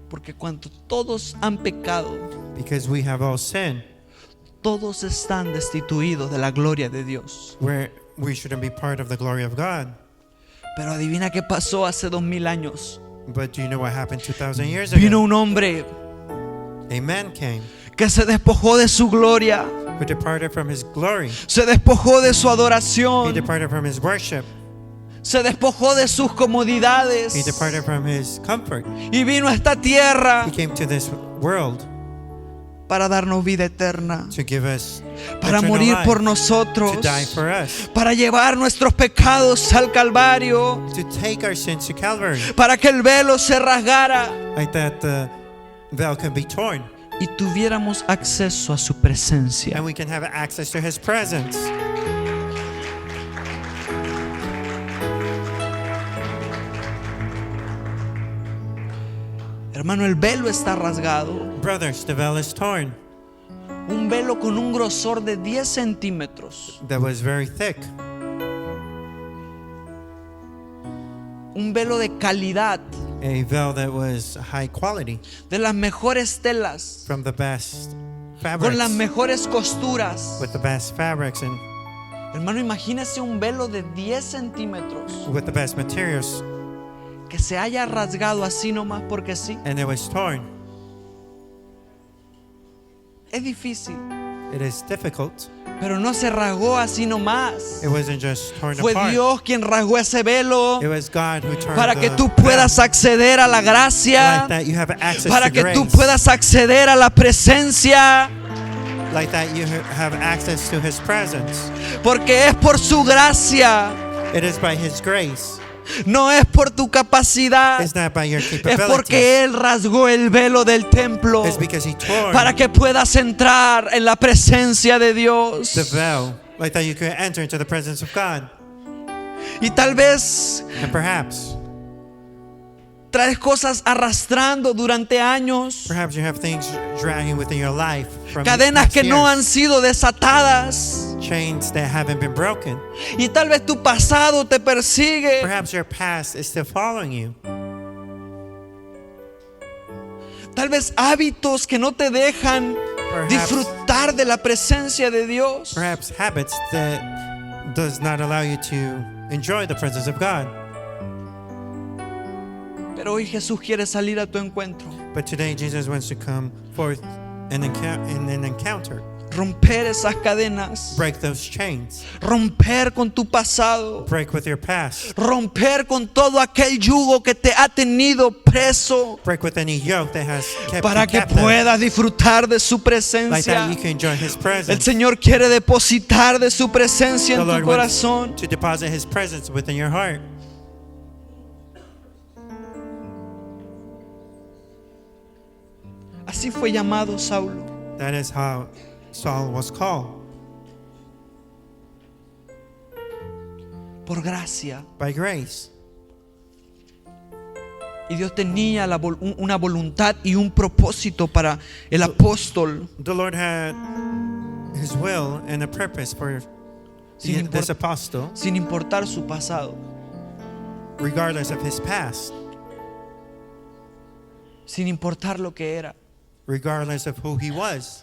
Porque cuando todos han pecado, Because we have all sinned, todos están destituidos de la gloria de Dios. where we shouldn't be part of the glory of God. Pero adivina qué pasó hace 2000 años. But do you know what happened 2,000 years Vino ago? un hombre A man came que se despojó de su gloria, who departed from his glory. se despojó de su He adoración, departed from his worship. se despojó de sus comodidades He departed from his comfort. y vino a esta tierra He came to this world para darnos vida eterna, to give us para eternal morir life, por nosotros, to die for us, para llevar nuestros pecados al Calvario, to take our sins to Calvary, para que el velo se rasgara like that the veil can be torn, y tuviéramos acceso a su presencia. and we can have access to his presence. Hermano, el velo está rasgado. Brothers, the veil is torn. Un velo con un grosor de 10 centímetros. That was very thick. Un velo de calidad, A veil that was high quality, de las mejores telas, from the best con las fabrics, mejores costuras. with the best fabrics and Hermano, imagínese un velo de 10 centímetros with the best materials, que se haya rasgado así nomás porque sí. and it was torn. Es difícil, It is difficult. pero no se rasgó así nomás. It wasn't just torn Fue apart. Dios quien rasgó ese velo It was God who turned para que the tú veil. puedas acceder a la gracia, Like that you have access para to que grace. tú puedas acceder a la presencia, Like that you have access to His presence. porque es por su gracia, It is by His grace. no es por tu capacidad, It's not by your es capabilities. porque Él rasgó el velo del templo It's because He tore para que puedas entrar en la presencia de Dios. the veil. Like that you could enter into the presence of God. Y tal vez And perhaps traes cosas arrastrando durante años, you have things dragging within your life from cadenas past que no han years. sido desatadas. Chains that haven't been broken. Y tal vez tu pasado te persigue. Perhaps your past is still following you. Tal vez hábitos que no te dejan disfrutar de la presencia de Dios. Perhaps habits that does not allow you to enjoy the presence of God. Pero hoy Jesús quiere salir a tu encuentro, But today Jesus wants to come forth in an encounter. romper esas cadenas, Break those chains. romper con tu pasado, Break with your past. romper con todo aquel yugo que te ha tenido preso, Break with any yoke that has kept para you que captive. puedas disfrutar de su Like presencia. that you can enjoy His El presence. Señor quiere depositar de su presencia The en tu Lord corazón. wants to deposit His presence within your heart. Así fue llamado Saulo, That is how Saul was called, por gracia. by grace. Y Dios tenía una voluntad y un propósito para el apóstol. The Lord had His will and a purpose for Sin this import- apostle, Sin importar su pasado, regardless of his past, sin importar lo que era. regardless of who he was.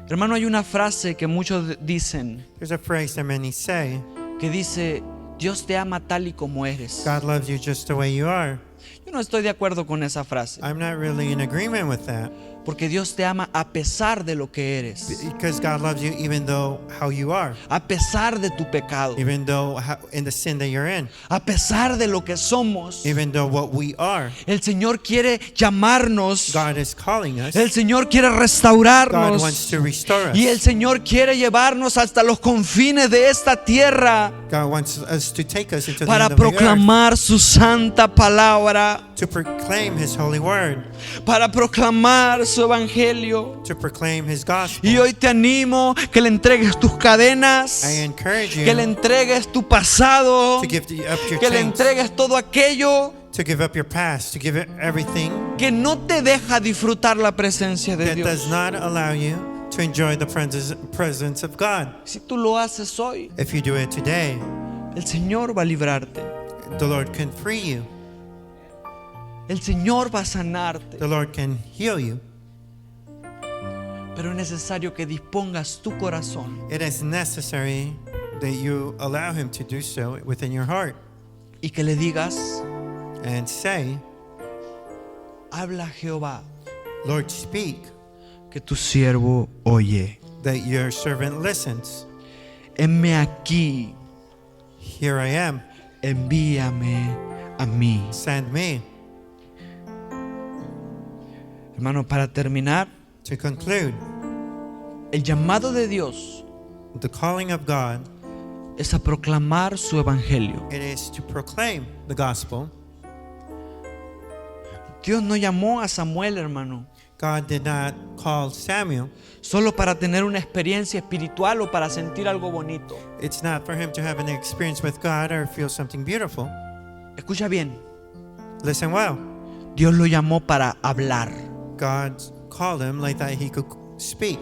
Hermano, hay una frase que muchos dicen, There's a phrase that many say, que dice: Dios te ama tal y como eres. God loves you just the way you are. Yo no estoy de acuerdo con esa frase, I'm not really in agreement with that, porque Dios te ama a pesar de lo que eres, because God loves you even though how you are, a pesar de tu pecado, even though in the sin that you're in, a pesar de lo que somos. even though what we are. El Señor quiere llamarnos, God is calling us. el Señor quiere God restaurarnos, wants to restore us. y el Señor quiere llevarnos hasta los confines de esta tierra God wants us to take us into the para end of the earth, proclamar su santa palabra, to proclaim His holy word, para proclamar su evangelio. to proclaim His gospel. Y hoy te animo que le entregues tus cadenas, I encourage you que le entregues tu pasado, to give up your que le chains, entregues todo aquello to give up your past, to give it everything que no te deja disfrutar la presencia de that does Dios. not allow you to enjoy the presence of God. Si tú lo haces hoy, If you do it today, el Señor va a librarte, the Lord can free you. el Señor va a sanarte, The Lord can heal you. pero es necesario que dispongas tu corazón It is necessary that you allow Him to do so within your heart y que le digas: and say, habla Jehová, Lord, speak, que tu siervo oye. that your servant listens. Heme aquí, Here I am, envíame a mí. send me. Hermano, para terminar, To conclude, el llamado de Dios the calling of God, es a proclamar su evangelio. it is to proclaim the gospel. Dios no llamó a Samuel, hermano, God did not call Samuel. solo para tener una experiencia espiritual o para sentir algo bonito. It's not for him to have an experience with God or feel something beautiful. Escucha bien, Listen well. Dios lo llamó para hablar, God called him like that he could speak,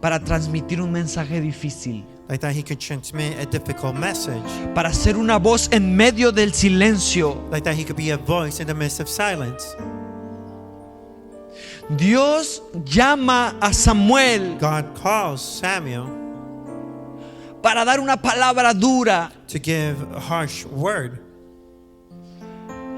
para transmitir un mensaje difícil, like that he could transmit a difficult message, para ser una voz en medio del silencio. like that he could be a voice in the midst of silence. Dios llama a Samuel God calls Samuel para dar una palabra dura. to give a harsh word.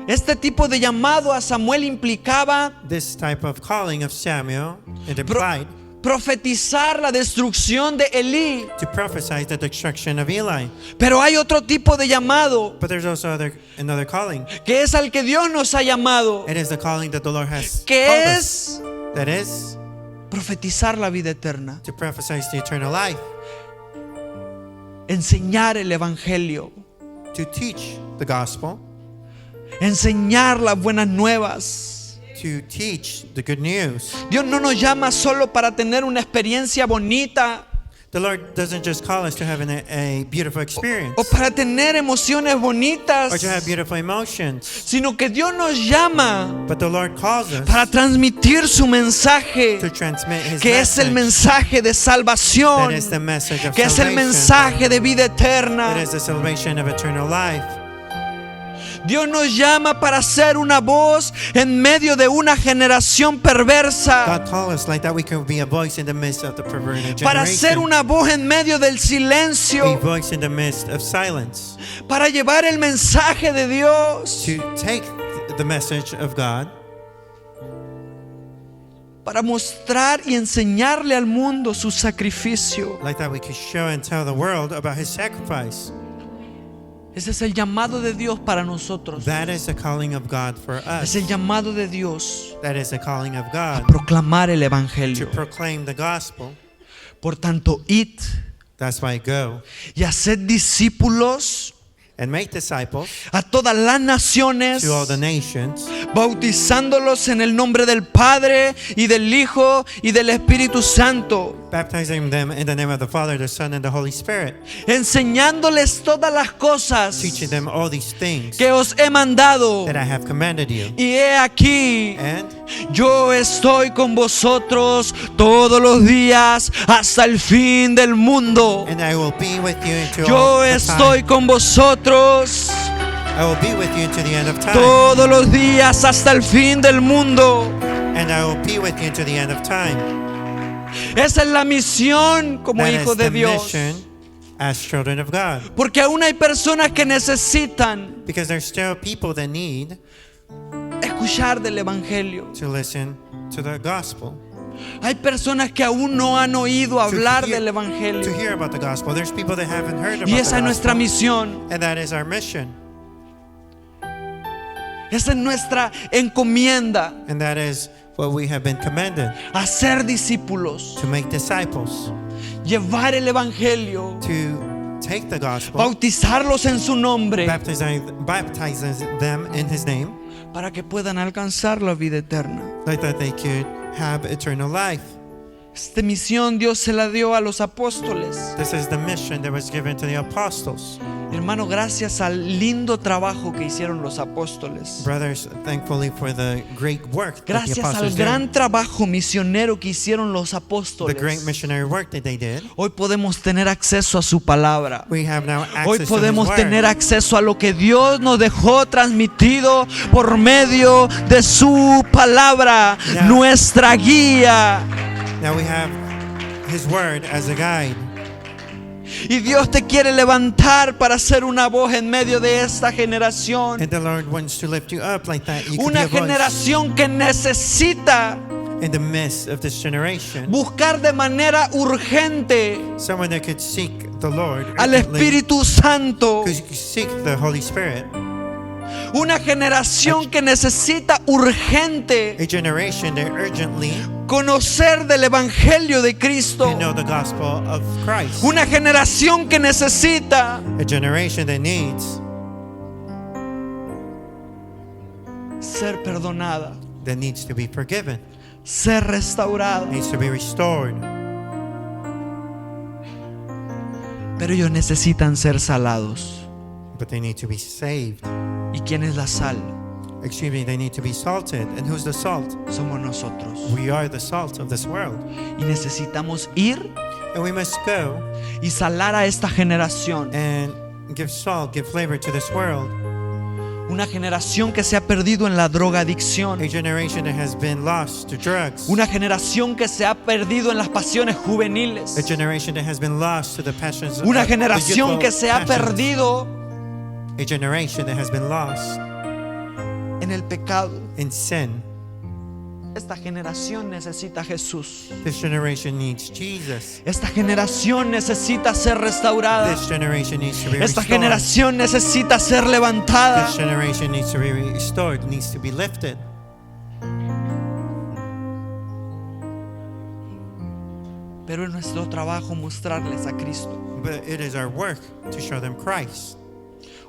Este tipo de llamado a Samuel implicaba This type of calling of Samuel, it implied profetizar la destrucción de Elí. to prophesy the destruction of Eli. Pero hay otro tipo de llamado, But there's also another calling. que es al que Dios nos ha llamado, It is the calling that the Lord has que called us. es That is profetizar la vida eterna, to prophesy the eternal life, enseñar el evangelio, to teach the gospel, enseñar las buenas nuevas. to teach the good news. Dios no nos llama solo para tener una experiencia bonita The Lord doesn't just call us to have a beautiful experience o para tener emociones bonitas, or to have beautiful emotions, sino que Dios nos llama but the Lord calls us para transmitir su to mensaje, transmit His que es el message. mensaje de salvación, That is the message of que es el salvation. mensaje de vida That eterna. is the salvation of eternal life. Dios nos llama para ser una voz en medio de una generación perversa, God calls us like that we can be a voice in the midst of the perverted para ser generation, una voz en medio del a silencio, voice in the midst of silence, para llevar el mensaje de Dios, to take the message of God, para mostrar y enseñarle al mundo su sacrificio. like that we can show and tell the world about His sacrifice. Ese es el llamado de Dios para nosotros. That is the calling of God for Es us. el llamado de Dios That is the calling of a God proclamar el to evangelio. proclaim the gospel. Por tanto, id That's why go y haced discípulos and make disciples a todas las naciones, to all the nations, bautizándolos en el nombre del Padre y del Hijo y del Espíritu Santo, baptizing them in the name of the Father, the Son, and the Holy Spirit, enseñándoles todas las cosas teaching them all these things que os he mandado. that I have commanded you. Y he aquí, And yo estoy con vosotros todos los días hasta el fin del mundo. I will be with you until Yo all the estoy time. con vosotros I will be with you until the end of time. todos los días hasta el fin del mundo. And I will be with you until the end of time. Esa es la misión como That hijo is de the Dios. mission as children of God. Porque aún hay personas que necesitan Because there's still people that need escuchar del evangelio. to listen to the gospel, Hay personas que aún no han oído hablar del to evangelio. hear about the gospel. There's people that haven't heard about Y the esa es nuestra gospel. misión. And that is our mission. Esa es nuestra encomienda. And that is what we have been commanded, Hacer discípulos. to make disciples, Llevar el evangelio. to take the gospel, Bautizarlos en su nombre. baptize them in His name, Para que puedan alcanzar la vida eterna. like that they could have eternal life. Esta misión Dios se la dio a los apóstoles. This is the mission that was given to the apostles. Hermano, gracias al lindo trabajo que hicieron los apóstoles. Brothers, thankfully for the great work that the Gracias al apostles gran did, trabajo misionero que hicieron los the great apóstoles, missionary work that they did, hoy podemos tener acceso a su palabra. we have now Hoy access to His podemos word. tener acceso a lo que Dios nos dejó transmitido por medio de su palabra, Ya. nuestra guía. Now we have His word as a guide. Y Dios te quiere levantar para ser una voz en medio de esta generación. And the Lord wants to lift you up like that. You can be Una a voice generación que necesita in the midst of this generation. buscar de manera urgente Someone that could seek the Lord, al urgently, Espíritu Santo. could seek the Holy Spirit. Una generación que necesita urgente A generation that urgently conocer del Evangelio de Cristo. can know the gospel of Christ. Una generación que necesita A generation that needs, ser perdonada, that needs to be forgiven, ser restaurada. needs to be restored. Pero ellos necesitan ser salados. But they need to be saved. ¿Y quién es la sal? they need to be salted. And who's the salt? Somos nosotros. We are the salt of this world. Y necesitamos ir And we must go y salar a esta generación. and give salt, give flavor to this world. Una generación que se ha perdido en la drogadicción. A generation that has been lost to drugs. Una generación que se ha perdido en las pasiones A juveniles. generation that has been lost to the passions Una of the generación youthful que se ha passions. perdido A generation that has been lost en el pecado. in sin. Esta generación necesita a Jesús. This generation needs Jesus. Esta generación necesita ser restaurada. This generation needs to be Esta restored. generación necesita ser levantada. This generation needs to be restored, needs to be lifted. Pero es nuestro trabajo mostrarles a Cristo. But it is our work to show them Christ.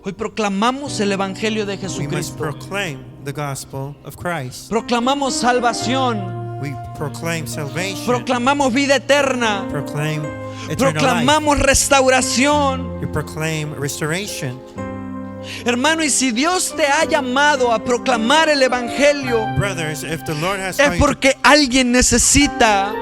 Hoy proclamamos el Evangelio de We must Jesucristo. proclaim the gospel of Christ. Proclamamos salvación. We proclaim salvation. Proclamamos vida eterna. Proclaim eternal life. Proclamamos restauración. We proclaim restoration. Hermano, y si Dios te ha llamado a proclamar el Evangelio, Brothers, if the Lord has es called you porque alguien necesita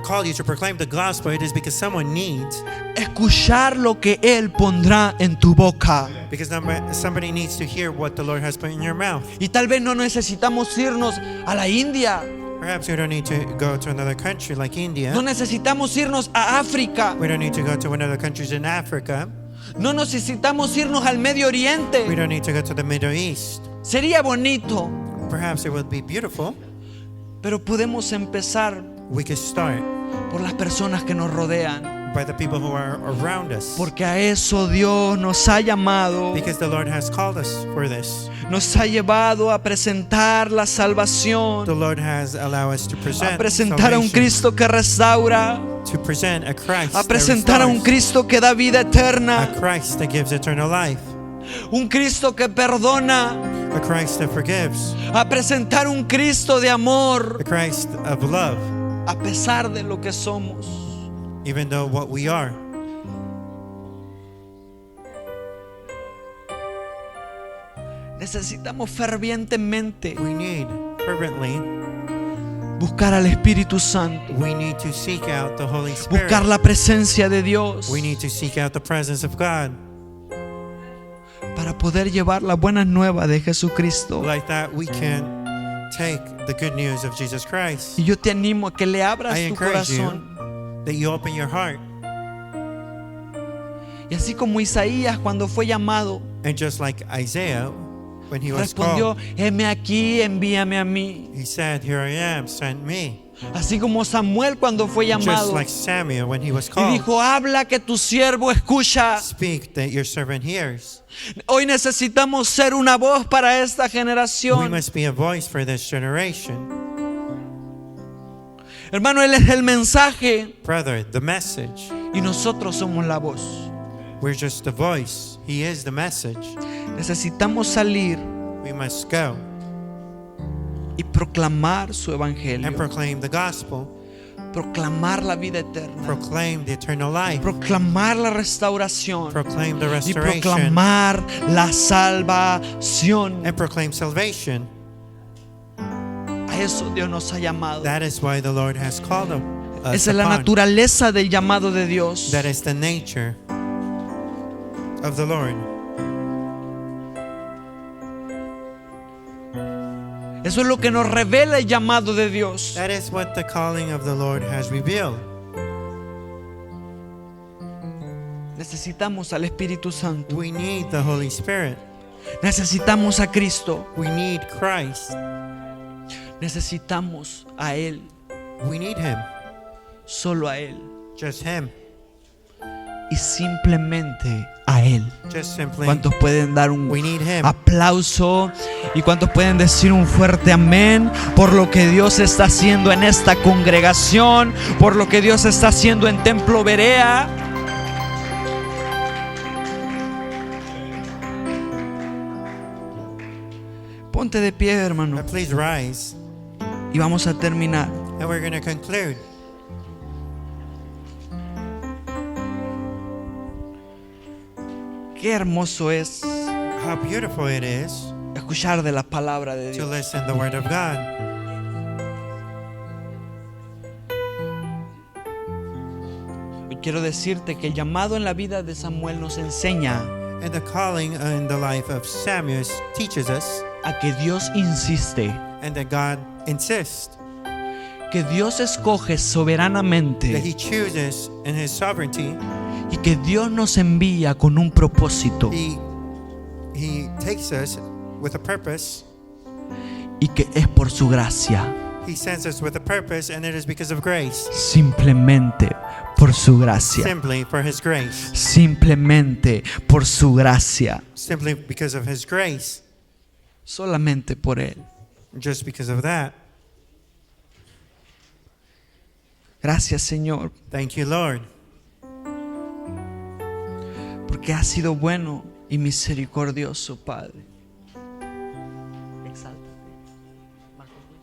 called you to proclaim the gospel, it is because someone needs, escuchar lo que Él pondrá en tu boca. because somebody needs to hear what the Lord has put in your mouth. Y tal vez no necesitamos irnos a la India. Perhaps we don't need to go to another country like India. No necesitamos irnos a África. We don't need to go to another countries in Africa. No necesitamos irnos al Medio We Oriente. don't need to go to the Middle East. Sería bonito, Perhaps it would be beautiful. pero podemos empezar We could start por las personas que nos rodean. by the people who are around us. Porque a eso Dios nos ha llamado. Because the Lord has called us for this. Nos ha llevado a presentar la salvación. The Lord has allowed us to present A presentar a un salvation, Cristo que restaura. to present a Christ A that presentar a un restores, Cristo que da vida a eterna. Christ that gives eternal life, Un Cristo que perdona. a Christ that forgives, A presentar un Cristo de amor. a Christ of love, A pesar de lo que somos. even though what we are. Necesitamos fervientemente We need fervently, buscar al Espíritu Santo. we need to seek out the Holy Spirit. Buscar la presencia de Dios. We need to seek out the presence of God. Para poder llevar la buena nueva de Jesucristo. Like that, we can take the good news of Jesus Christ. Y yo te animo a que le abras I tu encourage corazón. you that you open your heart. Y así como Isaías cuando fue llamado, And just like Isaiah, when he was respondió, called, heme aquí, envíame a mí. he said, "Here I am, send me." Así como Samuel cuando fue Just llamado like Samuel when he was y called, dijo, habla que tu siervo escucha. speak that your servant hears. Hoy necesitamos ser una voz para esta We generación. must be a voice for this generation. Hermano, Él es el mensaje Brother, the message. y nosotros somos la voz. We're just the voice. He is the message. Necesitamos salir We must go y proclamar su and evangelio. proclaim the gospel, Proclamar la vida eterna. proclaim the eternal life, Proclamar la restauración. proclaim the Y restoration, proclamar la salvación. and proclaim salvation. A eso Dios nos ha llamado. That is why the Lord has called us Esa es la upon. naturaleza del llamado de Dios. That is the nature of the Lord. Eso es lo que nos revela el llamado de Dios. That is what the calling of the Lord has revealed. Necesitamos al Espíritu Santo. We need the Holy Spirit. Necesitamos a Cristo. We need Christ. Necesitamos a Él. We need Him. Solo a Él. Just Him. Y simplemente a Él. Just simply, ¿Cuántos pueden dar un we need Him. aplauso? ¿Y cuántos pueden decir un fuerte amén por lo que Dios está haciendo en esta congregación? Por lo que Dios está haciendo en Templo Berea. Ponte de pie, hermano, Please rise. y vamos a terminar. And we're going to conclude. Qué hermoso es How beautiful it is escuchar de la palabra de to Dios. listen the word of God. Y quiero decirte que el llamado en la vida de Samuel nos enseña And the calling in the life of Samuel teaches us, a que Dios insiste, and that God insists, que Dios escoge that soberanamente He chooses in His sovereignty. y que Dios nos envía con un propósito He takes us with a purpose. y que es por su gracia, He sends us with a purpose, and it is because of grace. simplemente por su gracia, Simply for His grace. simplemente por su gracia, Simply because of His grace. solamente por Él. Just because of that. Gracias, Señor, Thank you, Lord. porque has sido bueno y misericordioso, Padre.